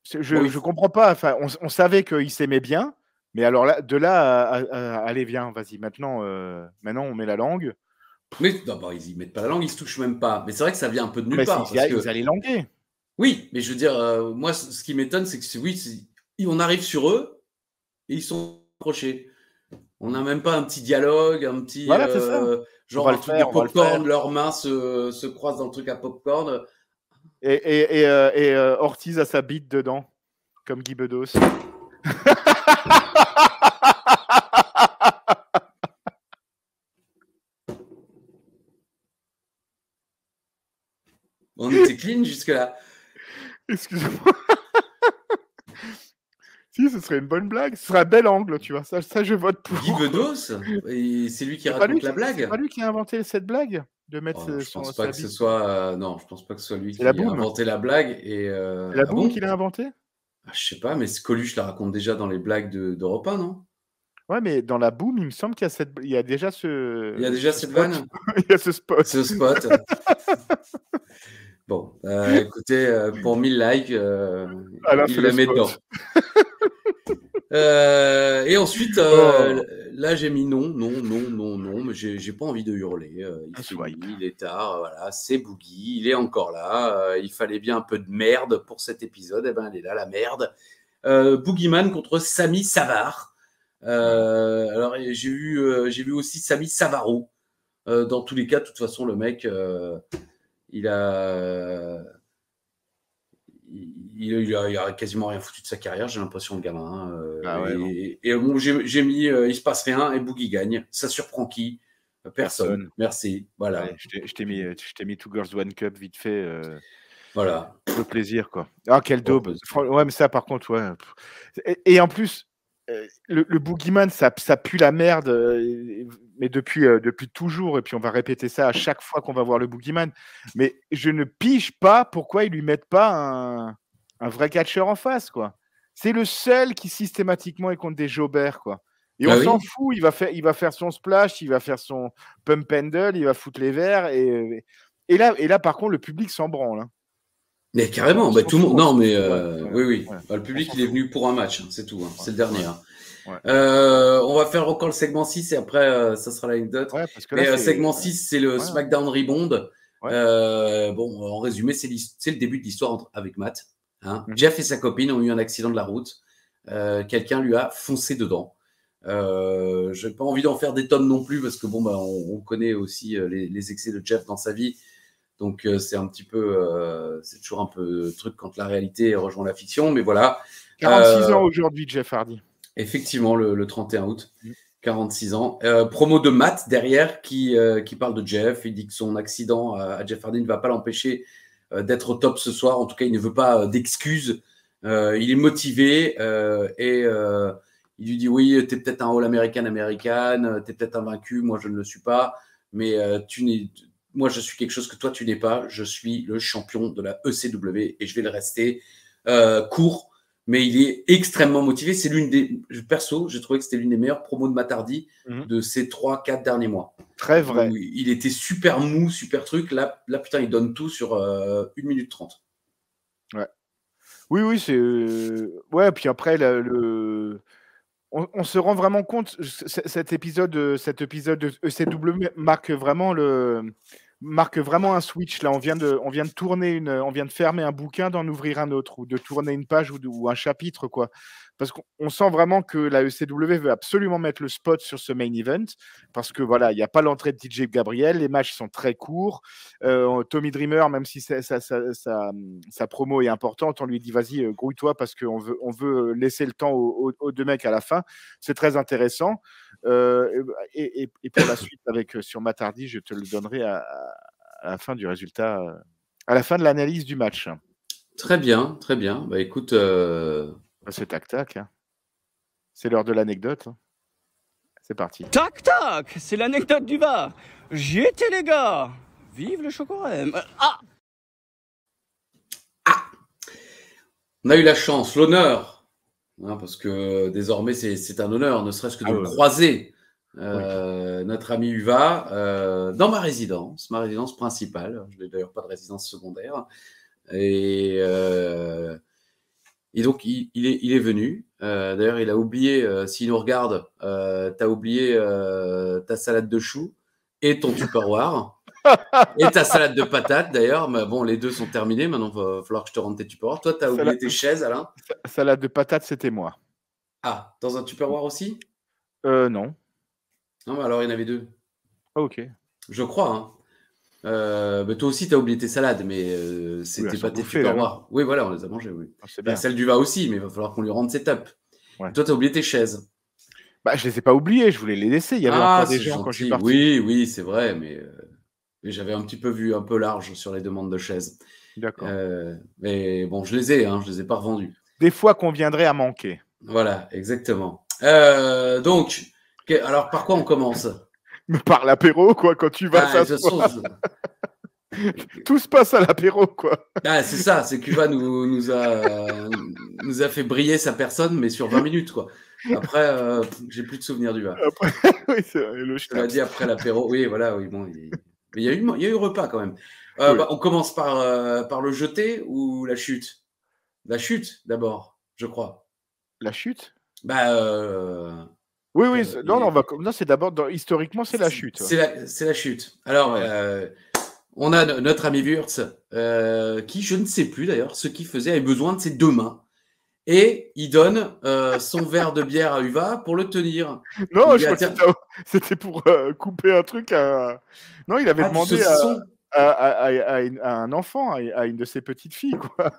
Je comprends pas. Enfin, on savait qu'il s'aimait bien. Mais alors, là, de là allez, viens, vas-y. Maintenant, on met la langue. Mais d'abord, ils ne mettent pas la langue, ils ne se touchent même pas. Mais c'est vrai que ça vient un peu de nulle part. Ils allaient languer. Oui, mais je veux dire, moi, ce qui m'étonne, c'est que on arrive sur eux et ils sont accrochés. On n'a même pas un petit dialogue, un petit genre un truc de popcorn, leurs mains se croisent dans le truc à popcorn. Et Ortiz a sa bite dedans, comme Guy Bedos. On était clean jusque-là. Excusez-moi. Si, ce serait une bonne blague. Ce serait un bel angle, tu vois. Ça je vote pour. Guy Bedos, c'est lui qui C'est pas raconte lui la qui- blague. C'est pas lui qui a inventé cette blague de mettre Oh, je pense sa pas que ce bite. soit. Non, je pense pas que ce soit lui C'est qui la a boum. inventé la blague. Et, C'est la ah boum bon qui l'a inventé? Ah, je sais pas, mais Coluche la raconte déjà dans les blagues d'Europe 1, non? Ouais, mais dans la boum, il me semble qu'il y a déjà Il y a déjà cette spot. vanne? Il y a ce spot. Ce spot. Bon, écoutez, pour 1000 likes, Alain il fait la le met spot. dedans. Et ensuite, Oh. là, j'ai mis non, mais j'ai pas envie de hurler. Il fait swipe. nuit, il est tard, voilà, c'est Boogie, il est encore là. Il fallait bien un peu de merde pour cet épisode. Eh ben, elle est là, la merde. Boogeyman contre Sami Savard. Alors, j'ai vu aussi Sami Savaro. Dans tous les cas, de toute façon, le mec, il a quasiment rien foutu de sa carrière, j'ai l'impression, le gamin. Ah ouais, et bon, j'ai mis il se passe rien et Boogie gagne. Ça surprend qui? Personne. Merci. Voilà. Ouais, je t'ai mis Two Girls One Cup vite fait. Voilà. Le plaisir, quoi. Ah, quel daube. Bon, Ouais, mais ça, par contre, ouais. Et en plus, le Boogeyman, ça pue la merde, mais depuis toujours. Et puis, on va répéter ça à chaque fois qu'on va voir le Boogeyman. Mais je ne pige pas pourquoi ils lui mettent pas un vrai catcheur en face, quoi. C'est le seul qui systématiquement est contre des jobers, quoi. Et Bah on oui. s'en fout, il va faire son splash, il va faire son pump handle, il va foutre les verres. Et là, par contre, le public s'en branle, hein. Mais carrément, On bah, s'en tout le monde. fout, Non, on mais s'en fout, oui. ouais. Bah, le public, On s'en il est fout. venu pour un match, hein, c'est tout. Hein, c'est le dernier. Hein. Ouais. On va faire encore le segment 6 et après, ça sera l'anecdote. Ouais, parce que Mais là, segment 6, c'est le SmackDown Rebound. Ouais. Bon, en résumé, c'est le début de l'histoire avec Matt. Hein. Mhm. Jeff et sa copine ont eu un accident de la route. Quelqu'un lui a foncé dedans. J'ai pas envie d'en faire des tonnes non plus parce que bon, bah, on connaît aussi les excès de Jeff dans sa vie. Donc c'est un petit peu, c'est toujours un peu truc quand la réalité rejoint la fiction, mais voilà. 46 ans aujourd'hui, Jeff Hardy. Effectivement, le 31 août, 46 ans. Promo de Matt derrière qui parle de Jeff. Il dit que son accident à Jeff Hardy ne va pas l'empêcher d'être au top ce soir. En tout cas, il ne veut pas d'excuses. Il est motivé et il lui dit oui, t'es peut-être un All-American américaine, t'es peut-être invaincu. Moi, je ne le suis pas, mais moi, je suis quelque chose que toi, tu n'es pas. Je suis le champion de la ECW et je vais le rester. Court, mais il est extrêmement motivé. C'est perso, j'ai trouvé que c'était l'une des meilleures promos de Matt Hardy de ces 3-4 derniers mois. Très vrai. Où il était super mou, super truc. Là, putain, il donne tout sur 1 minute 30. Ouais. Oui, c'est. Ouais, puis après, on se rend vraiment compte, cet épisode de ECW marque vraiment un switch. Là, on vient de tourner on vient de fermer un bouquin, d'en ouvrir un autre, ou de tourner une page ou un chapitre, quoi. Parce qu'on sent vraiment que la ECW veut absolument mettre le spot sur ce main event, parce que voilà, il n'y a pas l'entrée de DJ Gabriel, les matchs sont très courts. Tommy Dreamer, même si sa promo est importante, on lui dit vas-y, grouille-toi, parce qu'on veut laisser le temps aux deux mecs à la fin. C'est très intéressant. Et pour la suite, sur Matt Hardy, je te le donnerai à la fin du résultat, à la fin de l'analyse du match. Très bien, très bien. Bah écoute, c'est tac-tac. Hein. C'est l'heure de l'anecdote. Hein. C'est parti. Tac-tac, c'est l'anecdote du bar. J'y étais, les gars. Vive le chocolat. On a eu la chance, l'honneur, hein, parce que désormais c'est un honneur, ne serait-ce que de croiser notre ami Uva dans ma résidence principale. Je n'ai d'ailleurs pas de résidence secondaire. Et donc, il est venu. D'ailleurs, il a oublié, s'il nous regarde, tu as oublié ta salade de choux et ton tupperware. Et ta salade de patates, d'ailleurs. Mais bon, les deux sont terminés. Maintenant, il va falloir que je te rende tes tupperwares. Toi, tu as oublié tes chaises, Alain. Salade de patates, c'était moi. Ah, dans un tupperware aussi? Non. Non, mais alors, il y en avait deux. Ok. Je crois, hein. Mais toi aussi, tu as oublié tes salades, mais c'était pas tes tupperwares. Oui, voilà, on les a mangées, oui. Bien. Celle du va aussi, mais il va falloir qu'on lui rende ses tops. Ouais. Toi, tu as oublié tes chaises. Bah, je les ai pas oubliés, je voulais les laisser. Il y avait encore des c'est gens quand je suis gentil. parti. Oui, c'est vrai, mais j'avais un petit peu vu un peu large sur les demandes de chaises. D'accord. Mais bon, je les ai pas revendus. Des fois qu'on viendrait à manquer. Voilà, exactement. Donc, alors par quoi on commence? Par l'apéro, quoi, quand tu vas s'asseoir. Tout se passe à l'apéro, quoi. C'est ça, c'est qu'Uva nous a fait briller sa personne, mais sur 20 minutes, quoi. Après, j'ai plus de souvenirs d'Uva. Oui, c'est vrai, le Je l'ai dit après l'apéro. Oui, voilà, oui, bon. Mais il y a eu repas quand même. Oui. On commence par le jeté ou la chute? La chute, d'abord, je crois. La chute? Oui, non, c'est d'abord, historiquement, c'est la chute. C'est la chute. Alors, on a notre ami Wurtz, qui, je ne sais plus d'ailleurs, ce qu'il faisait, avait besoin de ses 2 mains. Et il donne son verre de bière à Uva pour le tenir. Non, je crois que c'était pour couper un truc à... Non, il avait demandé à un enfant, à une de ses petites filles, quoi.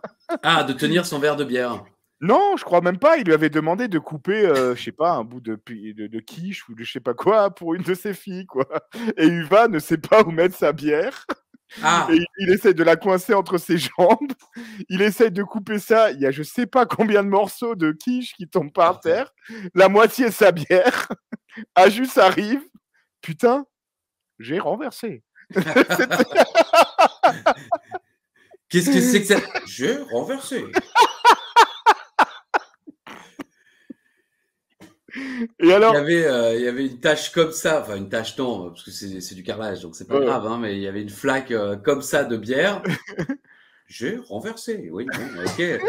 De tenir son verre de bière. Non, je crois même pas. Il lui avait demandé de couper, je sais pas, un bout de quiche ou de je sais pas quoi pour une de ses filles, quoi. Et Uva ne sait pas où mettre sa bière. Et il essaie de la coincer entre ses jambes. Il essaie de couper ça. Il y a je sais pas combien de morceaux de quiche qui tombent par terre. La moitié de sa bière. Ajus arrive. Putain, j'ai renversé. Qu'est-ce que c'est que ça? J'ai renversé. Et alors, il y avait une tache comme ça, enfin une tache non, parce que c'est du carrelage, donc c'est pas grave, hein, mais il y avait une flaque comme ça de bière. J'ai renversé, oui, bon, ok.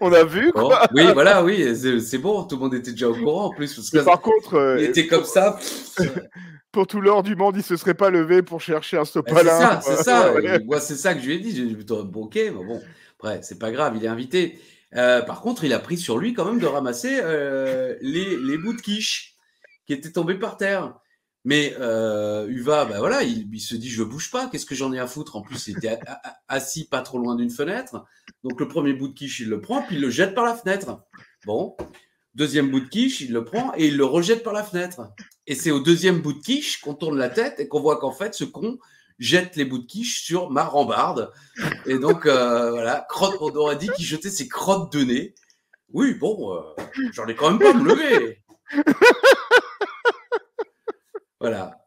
On a vu, quoi. Oui, voilà, oui, c'est bon, tout le monde était déjà au courant en plus. Parce que par contre, il était comme ça. Pour tout l'or du monde, il se serait pas levé pour chercher un sopalin. C'est ça. Moi, c'est ça que je lui ai dit. J'ai dit plutôt ok, mais bon, après, c'est pas grave, il est invité. Par contre, il a pris sur lui quand même de ramasser les bouts de quiche qui étaient tombés par terre. Mais Uva, voilà, il se dit je bouge pas, qu'est-ce que j'en ai à foutre? En plus, il était assis pas trop loin d'une fenêtre. Donc le premier bout de quiche, il le prend, puis il le jette par la fenêtre. Bon, deuxième bout de quiche, il le prend et il le rejette par la fenêtre. Et c'est au deuxième bout de quiche qu'on tourne la tête et qu'on voit qu'en fait, ce con jette les bouts de quiche sur ma rambarde. Et donc, voilà, on aurait dit qu'il jetait ses crottes de nez. Oui, bon, j'en ai quand même pas à me lever. Voilà,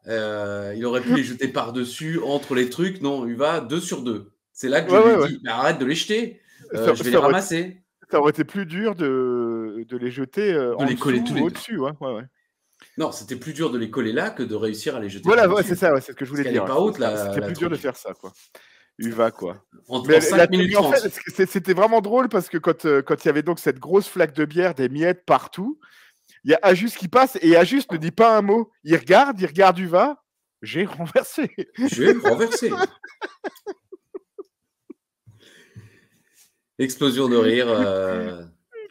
il aurait pu les jeter par-dessus, entre les trucs. Non, Uva, 2 sur 2. C'est là que je lui ai dit, mais arrête de les jeter, je vais les ramasser. Ça aurait été plus dur de les jeter en les coller tous au-dessus. Ouais. Non, c'était plus dur de les coller là que de réussir à les jeter. Voilà, c'est ça, c'est ce que je voulais dire. C'était plus dur de faire ça, quoi. Uva, quoi. En 5 minutes 30. En fait, c'était vraiment drôle parce que quand il y avait donc cette grosse flaque de bière, des miettes partout, il y a Ajus qui passe et Ajus ne dit pas un mot. Il regarde Uva. J'ai renversé. Explosion de rire,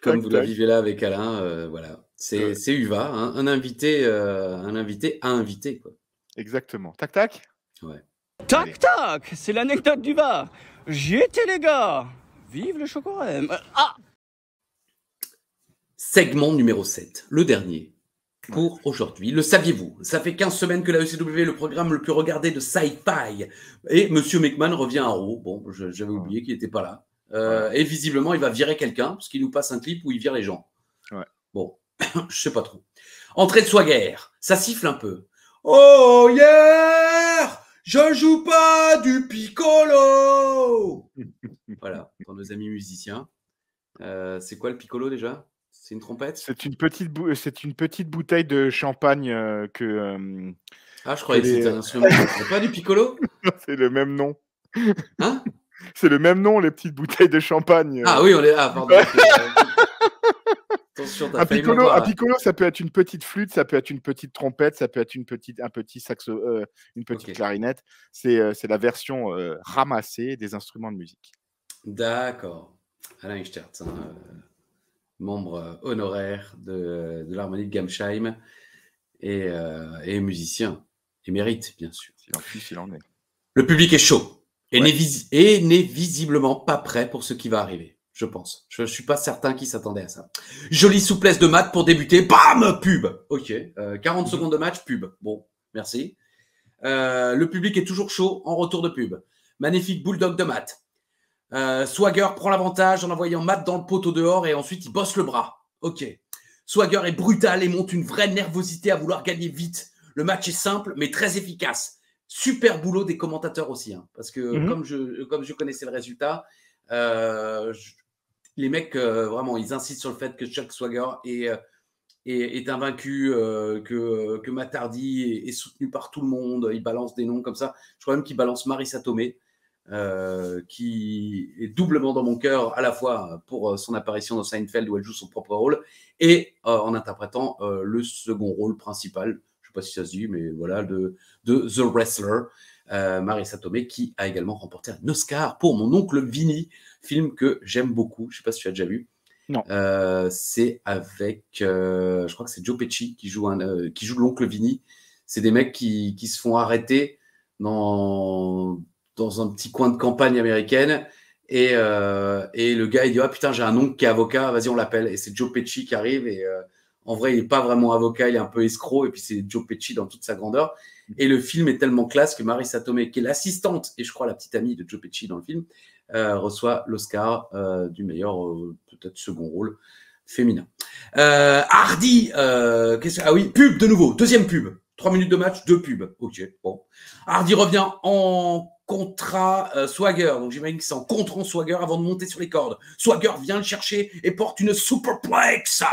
comme vous la vivez là avec Alain. Voilà, c'est Uva, hein, un invité à inviter, quoi. Exactement. Tac tac. Ouais. Tac tac, c'est l'anecdote d'Uva. J'y étais, les gars. Vive le Chocorème. Segment numéro 7, le dernier pour aujourd'hui. Le saviez-vous? Ça fait 15 semaines que la ECW est le programme le plus regardé de Sci-Fi. Et Monsieur McMahon revient à Raw. Bon, j'avais oublié qu'il n'était pas là. Et visiblement, il va virer quelqu'un, parce qu'il nous passe un clip où il vire les gens. Ouais. Bon, je sais pas trop. Entrée de Swagger, ça siffle un peu. Oh yeah, je joue pas du piccolo. Voilà, pour nos amis musiciens. C'est quoi le piccolo déjà? C'est une trompette? C'est une petite bouteille de champagne que. Je croyais que c'était un instrument. C'est pas du piccolo? C'est le même nom. Hein? C'est le même nom, les petites bouteilles de champagne. Oui, on est. Pardon. Attention, un piccolo, ça peut être une petite flûte, ça peut être une petite trompette, ça peut être un petit saxo, une petite clarinette. C'est la version ramassée des instruments de musique. D'accord. Alain Eichtertz, membre honoraire de l'harmonie de Gamsheim et musicien émérite, bien sûr. S'il en est. Le public est chaud et n'est visiblement pas prêt pour ce qui va arriver. Je pense. Je suis pas certain qu'il s'attendait à ça. Jolie souplesse de Matt pour débuter. Bam, pub. Ok. 40 secondes de match, pub. Bon, merci. Le public est toujours chaud en retour de pub. Magnifique bulldog de Matt. Swagger prend l'avantage en envoyant Matt dans le poteau dehors et ensuite il bosse le bras. Ok. Swagger est brutal et monte une vraie nervosité à vouloir gagner vite. Le match est simple mais très efficace. Super boulot des commentateurs aussi, hein, parce que comme je connaissais le résultat, les mecs, vraiment, ils insistent sur le fait que Jack Swagger est invaincu, que Matt Hardy est soutenu par tout le monde. Il balance des noms comme ça. Je crois même qu'il balance Marissa Tomei, qui est doublement dans mon cœur, à la fois pour son apparition dans Seinfeld où elle joue son propre rôle et en interprétant le second rôle principal. Je ne sais pas si ça se dit, mais voilà, de The Wrestler, Marissa Tomei, qui a également remporté un Oscar pour Mon oncle Vinny, film que j'aime beaucoup. Je ne sais pas si tu as déjà vu. Non. C'est avec, je crois que c'est Joe Pesci qui joue l'oncle Vinny. C'est des mecs qui se font arrêter dans un petit coin de campagne américaine. Et le gars, il dit « Ah putain, j'ai un oncle qui est avocat, vas-y, on l'appelle. » Et c'est Joe Pesci qui arrive. Et en vrai, il n'est pas vraiment avocat, il est un peu escroc. Et puis, c'est Joe Pesci dans toute sa grandeur. Et le film est tellement classe que Marissa Tomei, qui est l'assistante et je crois la petite amie de Joe Pesci dans le film, reçoit l'Oscar du meilleur, peut-être second rôle féminin. Hardy, ah oui, pub de nouveau, deuxième pub. 3 minutes de match, 2 pubs. Ok, bon. Hardy revient en contra Swagger. Donc j'imagine que c'est en contrant Swagger avant de monter sur les cordes. Swagger vient le chercher et porte une superplex.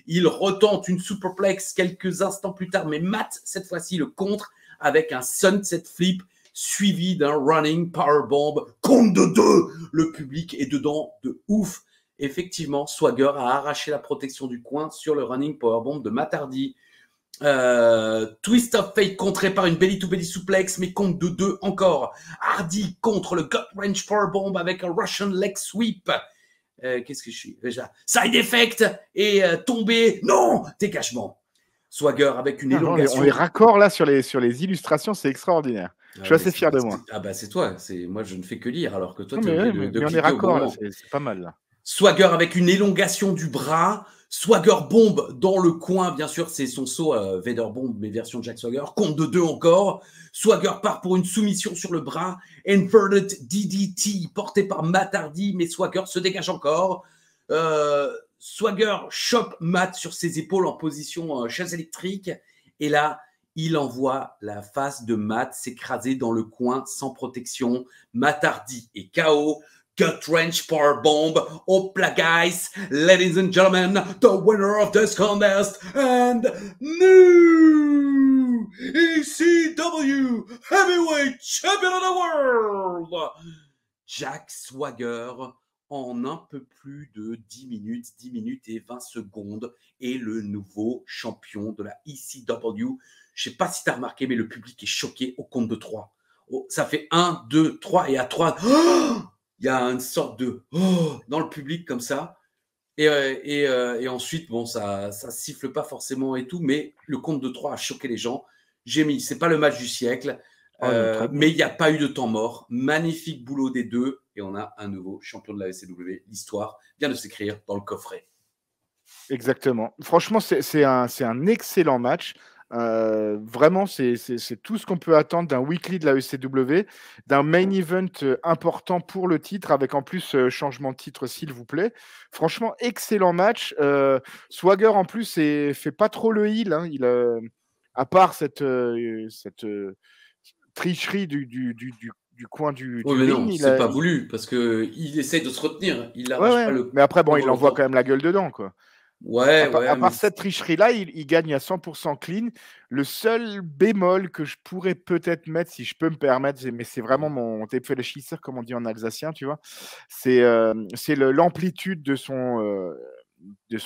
Il retente une superplex quelques instants plus tard, mais Matt, cette fois-ci, le contre avec un sunset flip suivi d'un running powerbomb. Compte de 2. Le public est dedans de ouf. Effectivement, Swagger a arraché la protection du coin sur le running powerbomb de Matt Hardy. Twist of Fate contré par une belly-to-belly suplex, mais compte de 2 encore. Hardy contre le gut wrench powerbomb avec un Russian leg sweep. Qu'est-ce que je suis déjà? Side effect et tombé. Non, dégagement. Swagger avec une élongation. On les raccords là sur les illustrations, c'est extraordinaire. Je suis assez fier de moi. Ah bah c'est toi. Moi je ne fais que lire alors que toi tu as on est raccords là, c'est pas mal là. Swagger avec une élongation du bras. Swagger bombe dans le coin, bien sûr, c'est son saut Vader Bomb, mais version Jack Swagger. Compte de 2 encore. Swagger part pour une soumission sur le bras. Inverted DDT porté par Matt Hardy, mais Swagger se dégage encore. Swagger chope Matt sur ses épaules en position chaise électrique. Et là, il envoie la face de Matt s'écraser dans le coin sans protection. Matt Hardy est KO. Gut wrench power bomb. Hopla guys, ladies and gentlemen, the winner of this contest and new ECW heavyweight champion of the world, Jack Swagger, en un peu plus de 10 minutes et 20 secondes, est le nouveau champion de la ECW. Je ne sais pas si tu as remarqué, mais le public est choqué au compte de 3. Oh, ça fait 1, 2, 3 et à 3. Oh, il y a une sorte de dans le public comme ça. Et ensuite, bon, ça siffle pas forcément et tout, mais le compte de 3 a choqué les gens. J'ai mis, c'est pas le match du siècle, mais il n'y a pas eu de temps mort. Magnifique boulot des deux. Et on a un nouveau champion de la ECW. L'histoire vient de s'écrire dans le coffret. Exactement. Franchement, c'est un excellent match. Vraiment, c'est tout ce qu'on peut attendre d'un weekly de la ECW, d'un main event important pour le titre, avec en plus changement de titre, s'il vous plaît. Franchement, excellent match. Swagger, en plus, fait pas trop le heel. Hein. À part cette tricherie du coin du oui, mais ring, non, c'est pas voulu, parce qu'il essaye de se retenir. Il pas le... Mais après, bon, il envoie quand même la gueule dedans, quoi. Ouais, à part cette tricherie-là, il gagne à 100% clean. Le seul bémol que je pourrais peut-être mettre, si je peux me permettre, mais c'est vraiment mon Tepfelschisser, comme on dit en alsacien, tu vois, c'est l'amplitude de son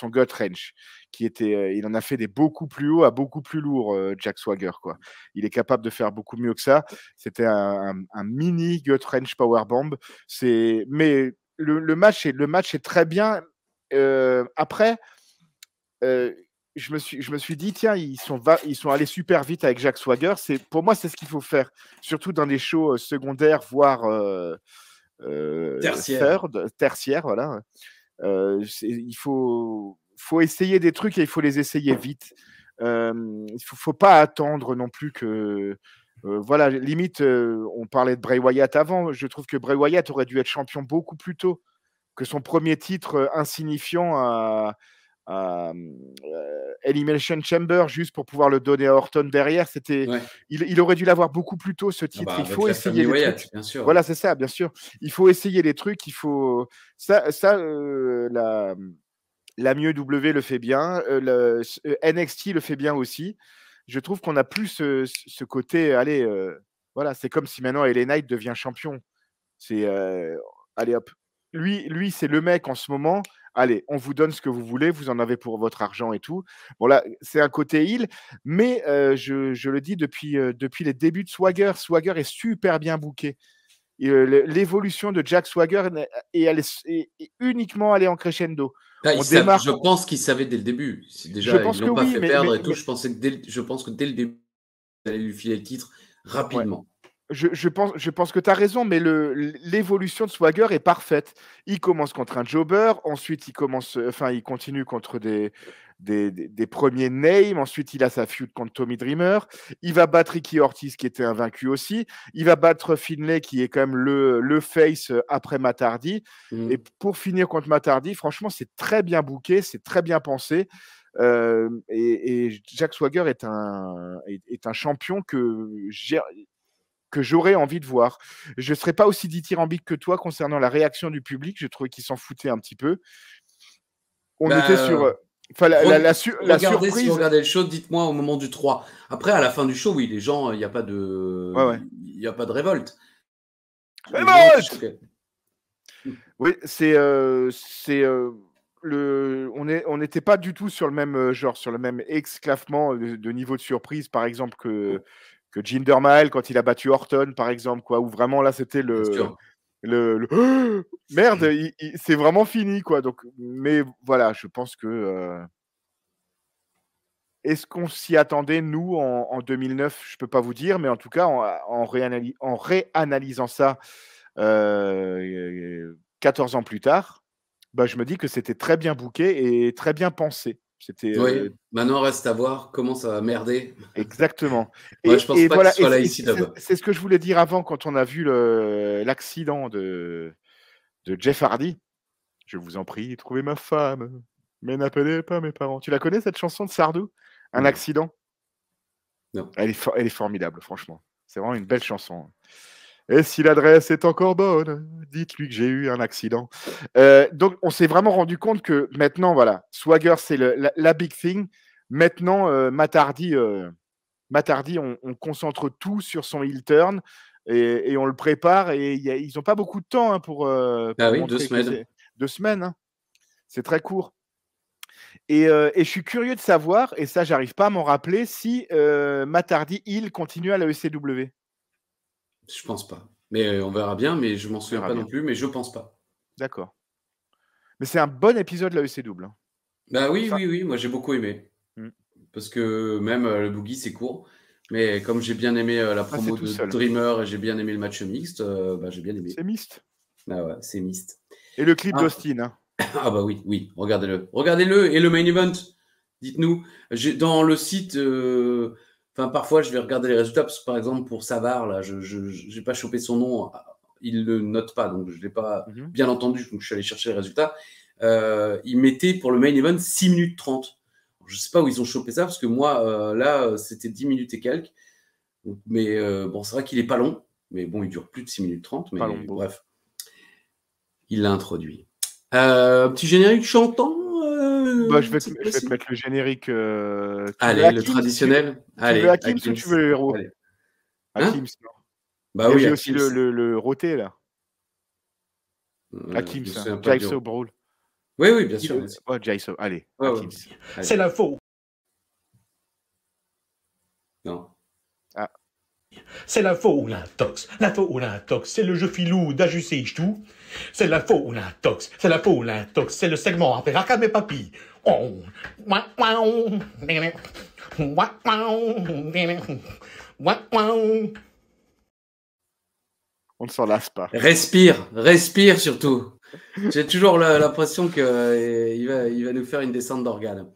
gut wrench, qui était, il en a fait des beaucoup plus hauts à beaucoup plus lourd, Jack Swagger, quoi. Il est capable de faire beaucoup mieux que ça. C'était un mini gut wrench powerbomb. Mais le match est très bien. Après, je me suis dit, tiens, ils sont allés super vite avec Jack Swagger. Pour moi, c'est ce qu'il faut faire, surtout dans des shows secondaires, voire tertiaire, voilà. Il faut essayer des trucs et il faut les essayer vite. Il faut pas attendre non plus que voilà, limite, on parlait de Bray Wyatt avant. Je trouve que Bray Wyatt aurait dû être champion beaucoup plus tôt que son premier titre insignifiant à Elimination Chamber, juste pour pouvoir le donner à Orton derrière. Ouais. Il aurait dû l'avoir beaucoup plus tôt, ce titre. Il faut essayer les trucs. Bien sûr. Voilà, c'est ça, bien sûr. Il faut essayer les trucs. Il faut la MIEW le fait bien, NXT le fait bien aussi. Je trouve qu'on a plus ce côté, allez, voilà, c'est comme si maintenant LA Knight devient champion. C'est, allez hop, lui c'est le mec en ce moment. Allez, on vous donne ce que vous voulez, vous en avez pour votre argent et tout. Bon là, c'est un côté heel, mais je le dis depuis les débuts de Swagger. Swagger est super bien booké. L'évolution de Jack Swagger est uniquement allée en crescendo. Je pense qu'il savait dès le début. Déjà, ils l'ont pas fait perdre et tout. Je pense que dès le début, ils allaient lui filer le titre rapidement. Ouais. Je pense que tu as raison, mais l'évolution de Swagger est parfaite. Il commence contre un jobber, ensuite il continue contre des premiers names, ensuite il a sa feud contre Tommy Dreamer, il va battre Ricky Ortiz qui était invaincu aussi, il va battre Finlay qui est quand même le face après Matt Hardy, et pour finir contre Matt Hardy, franchement c'est très bien booké, c'est très bien pensé. Et Jack Swagger est un champion que j'aurais envie de voir. Je ne serais pas aussi dithyrambique que toi concernant la réaction du public. Je trouvais qu'ils s'en foutaient un petit peu. On était sur... la surprise... Si vous regardez le show, dites-moi au moment du 3. Après, à la fin du show, oui, les gens, il n'y a pas de... Il n'y a pas de révolte. Révolte. Oui, on n'était pas du tout sur le même genre, sur le même exclavement de niveau de surprise, par exemple, que Jinder Mahal quand il a battu Orton, par exemple, quoi, où vraiment là c'était merde, c'est vraiment fini, quoi. Donc, mais voilà, je pense que est-ce qu'on s'y attendait, nous, en 2009? Je peux pas vous dire, mais en tout cas, en réanalysant ça 14 ans plus tard, bah, je me dis que c'était très bien booké et très bien pensé. Oui, maintenant reste à voir comment ça va merder. Exactement. Moi, je pense pas que ce soit là ici d'abord. C'est ce que je voulais dire avant quand on a vu l'accident de Jeff Hardy. Je vous en prie, trouvez ma femme, mais n'appelez pas mes parents. Tu la connais cette chanson de Sardou? Un accident? Non. Elle est formidable, franchement. C'est vraiment une belle chanson. Et si l'adresse est encore bonne, dites-lui que j'ai eu un accident. Donc, on s'est vraiment rendu compte que maintenant, voilà, Swagger, c'est la big thing. Maintenant, Matt Hardy, on concentre tout sur son heel turn et on le prépare. Et ils n'ont pas beaucoup de temps pour oui, 2 semaines. 2 semaines. Hein. C'est très court. Et je suis curieux de savoir, et ça, j'arrive pas à m'en rappeler, si Matt Hardy, heel, continue à la ECW. Je pense pas. Mais on verra bien, mais je m'en souviens pas non plus, mais je pense pas. D'accord. Mais c'est un bon épisode la ECW. Hein. Bah oui, moi j'ai beaucoup aimé. Parce que même le boogie c'est court. Mais comme j'ai bien aimé la promo de Dreamer et j'ai bien aimé le match mixte, j'ai bien aimé. C'est mixte. Ah ouais, c'est mixte. Et le clip d'Austin. Hein. Ah bah oui, regardez-le. Regardez-le et le main event. Dites-nous. Dans le site... parfois, je vais regarder les résultats, parce que par exemple, pour Savard, là, je n'ai pas chopé son nom, il ne le note pas, donc je ne l'ai pas bien entendu, donc je suis allé chercher les résultats. Il mettait pour le main event 6 minutes 30. Je ne sais pas où ils ont chopé ça, parce que moi, là, c'était 10 minutes et quelques. Donc, mais bon, c'est vrai qu'il n'est pas long, mais bon, il dure plus de 6 minutes 30, mais bref. Il l'a introduit. Petit générique chantant. Je vais te mettre le générique. Allez, le traditionnel. Tu veux Hakim ou tu veux le héros? Hakim, sinon. Bah oui, j'ai aussi le roté, là. Hakim, Jigsaw Brawl. Oui, bien sûr. Jigsaw, allez. Ouais. C'est l'info. Non. Ah. C'est l'info ou l'intox. L'info ou l'intox, c'est le jeu filou d'Ajusé tout. C'est l'info ou l'intox. C'est l'info ou l'intox, c'est le segment après Rakam et Papy. On ne s'en lasse pas. Respire surtout. J'ai toujours l'impression qu'il va nous faire une descente d'organes.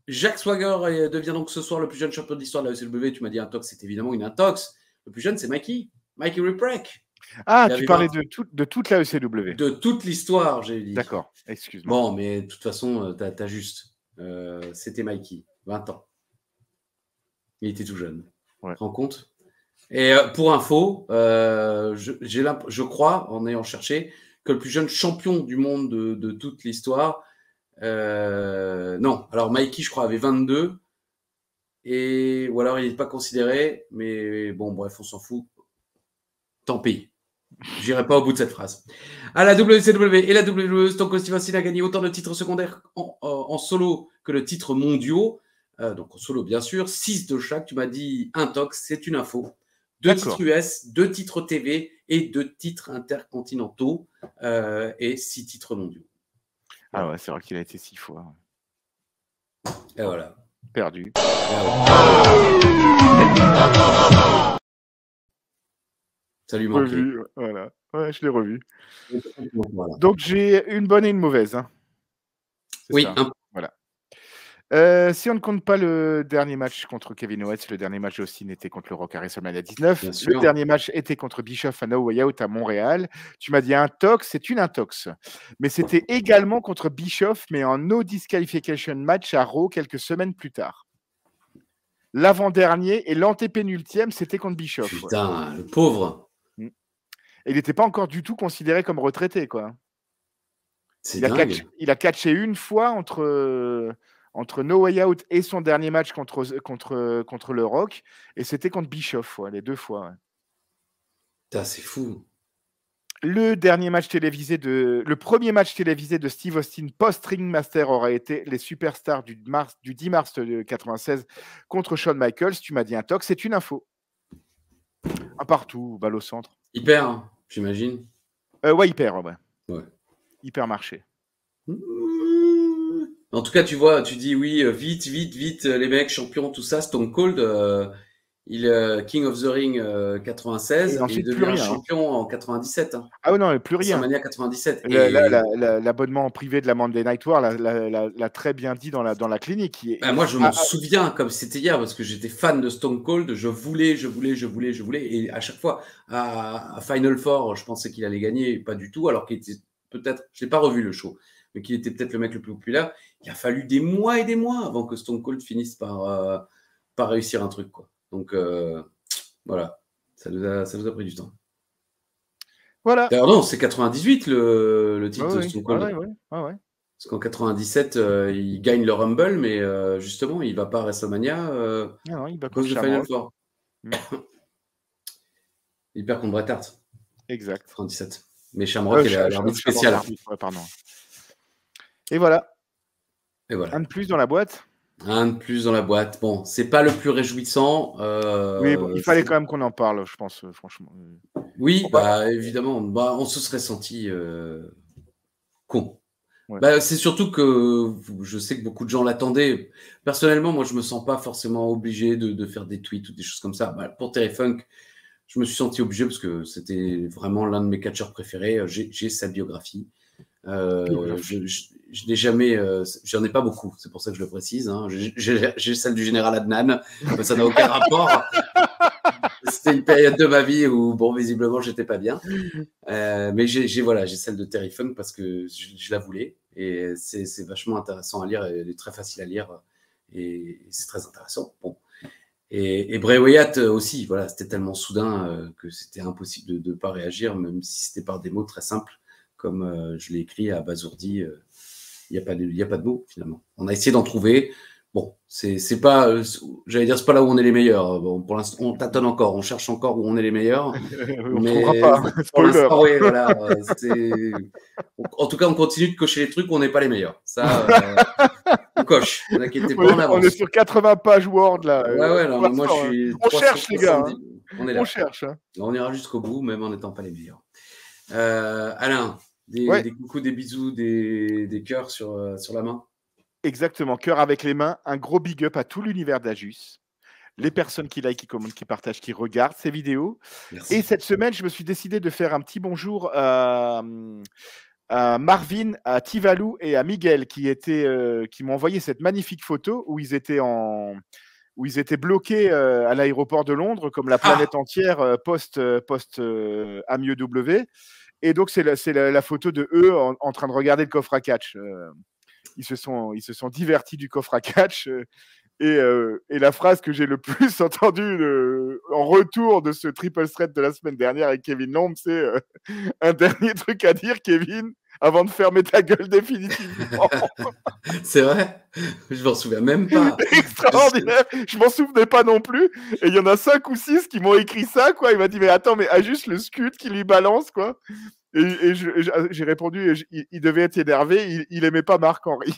Jacques Swagger devient donc ce soir le plus jeune champion de l'histoire de la ECW. Tu m'as dit intox, c'est évidemment une intox. Le plus jeune, c'est Mikey Whipwreck. Ah, tu parlais de toute la ECW. De toute l'histoire, j'ai dit. D'accord, excuse-moi. Bon, mais de toute façon, t'as juste. C'était Mikey, 20 ans. Il était tout jeune. Ouais. Tu te rends compte? Et pour info, je crois, en ayant cherché, que le plus jeune champion du monde de toute l'histoire, non, alors Mikey, je crois, avait 22, ou alors il n'est pas considéré, mais bon, bref, on s'en fout. Tant pis. J'irai pas au bout de cette phrase. À la WCW et la WWE, Stone Cold Steve Austin a gagné autant de titres secondaires en solo que de titres mondiaux. Donc en solo, bien sûr. 6 de chaque. Tu m'as dit intox, c'est une info. 2 titres US, 2 titres TV et 2 titres intercontinentaux et 6 titres mondiaux. Ah ouais, c'est vrai qu'il a été 6 fois. Et voilà. Perdu. Ça lui manquait. Revu, voilà. Ouais, je l'ai revu. Voilà. Donc j'ai une bonne et une mauvaise. Hein. Oui. Voilà. Si on ne compte pas le dernier match contre Kevin Owens, le dernier match aussi était contre le Rock à WrestleMania 19. Le dernier match était contre Bischoff à No Way Out à Montréal. Tu m'as dit intox, c'est une intox. Mais c'était également contre Bischoff, mais en no disqualification match à Raw quelques semaines plus tard. L'avant-dernier et l'antépénultième, c'était contre Bischoff. Putain, le pauvre. Et il n'était pas encore du tout considéré comme retraité, quoi. C'est dingue. Il a catché une fois entre No Way Out et son dernier match contre le Rock, et c'était contre Bischoff, les 2 fois. Ouais. Putain, c'est fou. Le premier match télévisé de Steve Austin post-Ringmaster aurait été les Superstars du 10 mars 96 contre Shawn Michaels. Tu m'as dit intox, c'est une info. Un partout, balle au centre. Hyper, hein, j'imagine. Ouais, hyper, ouais. Hyper marché. En tout cas, tu vois, tu dis oui, vite, les mecs, champions, tout ça. Stone Cold, King of the Ring 96, et il devient champion en 97. Hein. Ah oui, non, plus rien. WrestleMania 97. L'abonnement privé de la Monday Night War l'a très bien dit dans la clinique. Moi, je m'en souviens comme c'était hier, parce que j'étais fan de Stone Cold. Je voulais. Et à chaque fois, à Final Four, je pensais qu'il allait gagner, pas du tout, alors qu'il était peut-être, je n'ai pas revu le show, mais qu'il était peut-être le mec le plus populaire. Il a fallu des mois et des mois avant que Stone Cold finisse par réussir un truc, quoi. Donc, voilà, ça nous a pris du temps. Voilà. D'ailleurs, non, c'est 98 le titre de Stone Cold. Ouais. Parce qu'en 97, il gagne le Rumble, mais justement, il ne va pas à WrestleMania à cause de Final Four. Il perd contre Bret Hart. Exact. 97. Mais Shamrock est l'arbitre spécial. Pardon. Et voilà. Un de plus dans la boîte. Un de plus dans la boîte. Bon, c'est pas le plus réjouissant. Oui, bon, il fallait quand même qu'on en parle, je pense, franchement. Oui, évidemment. On se serait senti con. Ouais. C'est surtout que je sais que beaucoup de gens l'attendaient. Personnellement, moi, je me sens pas forcément obligé de faire des tweets ou des choses comme ça. Pour Terry Funk, je me suis senti obligé parce que c'était vraiment l'un de mes catcheurs préférés. J'ai sa biographie. Je n'ai jamais, j'en ai pas beaucoup, c'est pour ça que je le précise. Hein. J'ai celle du général Adnan, mais ça n'a aucun rapport. C'était une période de ma vie où, bon, visiblement, j'étais pas bien. Mais j'ai celle de Terry Funk parce que je la voulais et c'est vachement intéressant à lire. Elle est très facile à lire et c'est très intéressant. Bon. Et Bray Wyatt aussi, voilà, c'était tellement soudain que c'était impossible de ne pas réagir, même si c'était par des mots très simples, comme je l'ai écrit à Bazourdi. Il n'y a pas de mots, finalement. On a essayé d'en trouver. Bon, c'est pas, j'allais dire, c'est pas là où on est les meilleurs. Bon, pour l'instant, on tâtonne encore, on cherche encore où on est les meilleurs. On ne trouvera pas. Pour l'instant, oui, voilà. En tout cas, on continue de cocher les trucs où on n'est pas les meilleurs. Ça, on coche. Ne vous inquiétez pas, on avance. On est sur 80 pages Word, là. Ouais, non, mais moi, je suis. On cherche, les gars. On est là. On cherche. Hein. On ira jusqu'au bout, même en n'étant pas les meilleurs. Alain, des coucous, des bisous, des cœurs sur la main. Exactement, cœur avec les mains, un gros big up à tout l'univers d'Ajus. les personnes qui like, qui commentent, qui partagent, qui regardent ces vidéos. Merci. Et cette semaine, je me suis décidé de faire un petit bonjour à Marvin, à Tivalou et à Miguel qui m'ont envoyé cette magnifique photo où ils étaient bloqués à l'aéroport de Londres, comme la planète entière post AMIE W. Et donc, c'est la photo de eux en train de regarder le coffre à catch. Ils se sont divertis du coffre à catch. Et la phrase que j'ai le plus entendue en retour de ce triple threat de la semaine dernière avec Kevin Lomb, c'est un dernier truc à dire, Kevin, avant de fermer ta gueule définitivement. C'est vrai? Je m'en souviens même pas. Extraordinaire. Je m'en souvenais pas non plus. Et il y en a 5 ou 6 qui m'ont écrit ça, quoi. Il m'a dit, mais attends, mais ajuste le scud qui lui balance, quoi. Et j'ai répondu, il devait être énervé, il aimait pas Marc-Henri.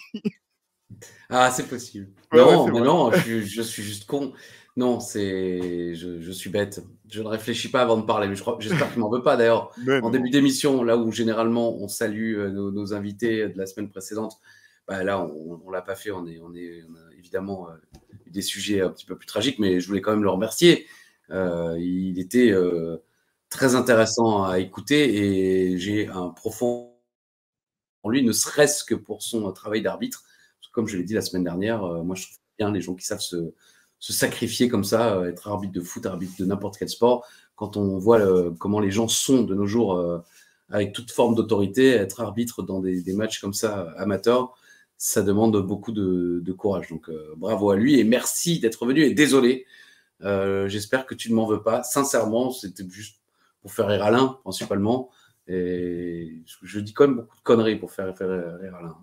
Ah, c'est possible. Ouais, non, ouais, mais non, je suis juste con. Non, je suis bête. Je ne réfléchis pas avant de parler, mais j'espère qu'il m'en veut pas d'ailleurs. En début d'émission, là où généralement on salue nos invités de la semaine précédente, bah, là on l'a pas fait. On a évidemment eu des sujets un petit peu plus tragiques, mais je voulais quand même le remercier. Il était très intéressant à écouter et j'ai un profond en lui, ne serait-ce que pour son travail d'arbitre. Comme je l'ai dit la semaine dernière, moi je trouve bien les gens qui savent se sacrifier comme ça, être arbitre de foot, arbitre de n'importe quel sport. Quand on voit comment les gens sont de nos jours avec toute forme d'autorité, être arbitre dans des matchs comme ça amateurs, ça demande beaucoup de courage. Donc bravo à lui et merci d'être venu et désolé. J'espère que tu ne m'en veux pas. Sincèrement, c'était juste pour faire rire Alain principalement. Et je dis quand même beaucoup de conneries pour faire rire Alain.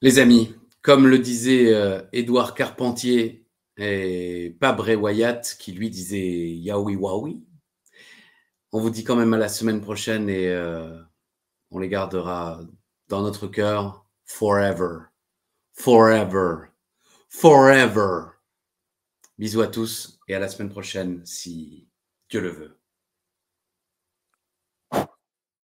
Les amis, comme le disait Édouard Carpentier et pas Bray Wyatt qui lui disait Yaoui Waoui, on vous dit quand même à la semaine prochaine et on les gardera dans notre cœur forever, forever, forever. Bisous à tous et à la semaine prochaine si Dieu le veut.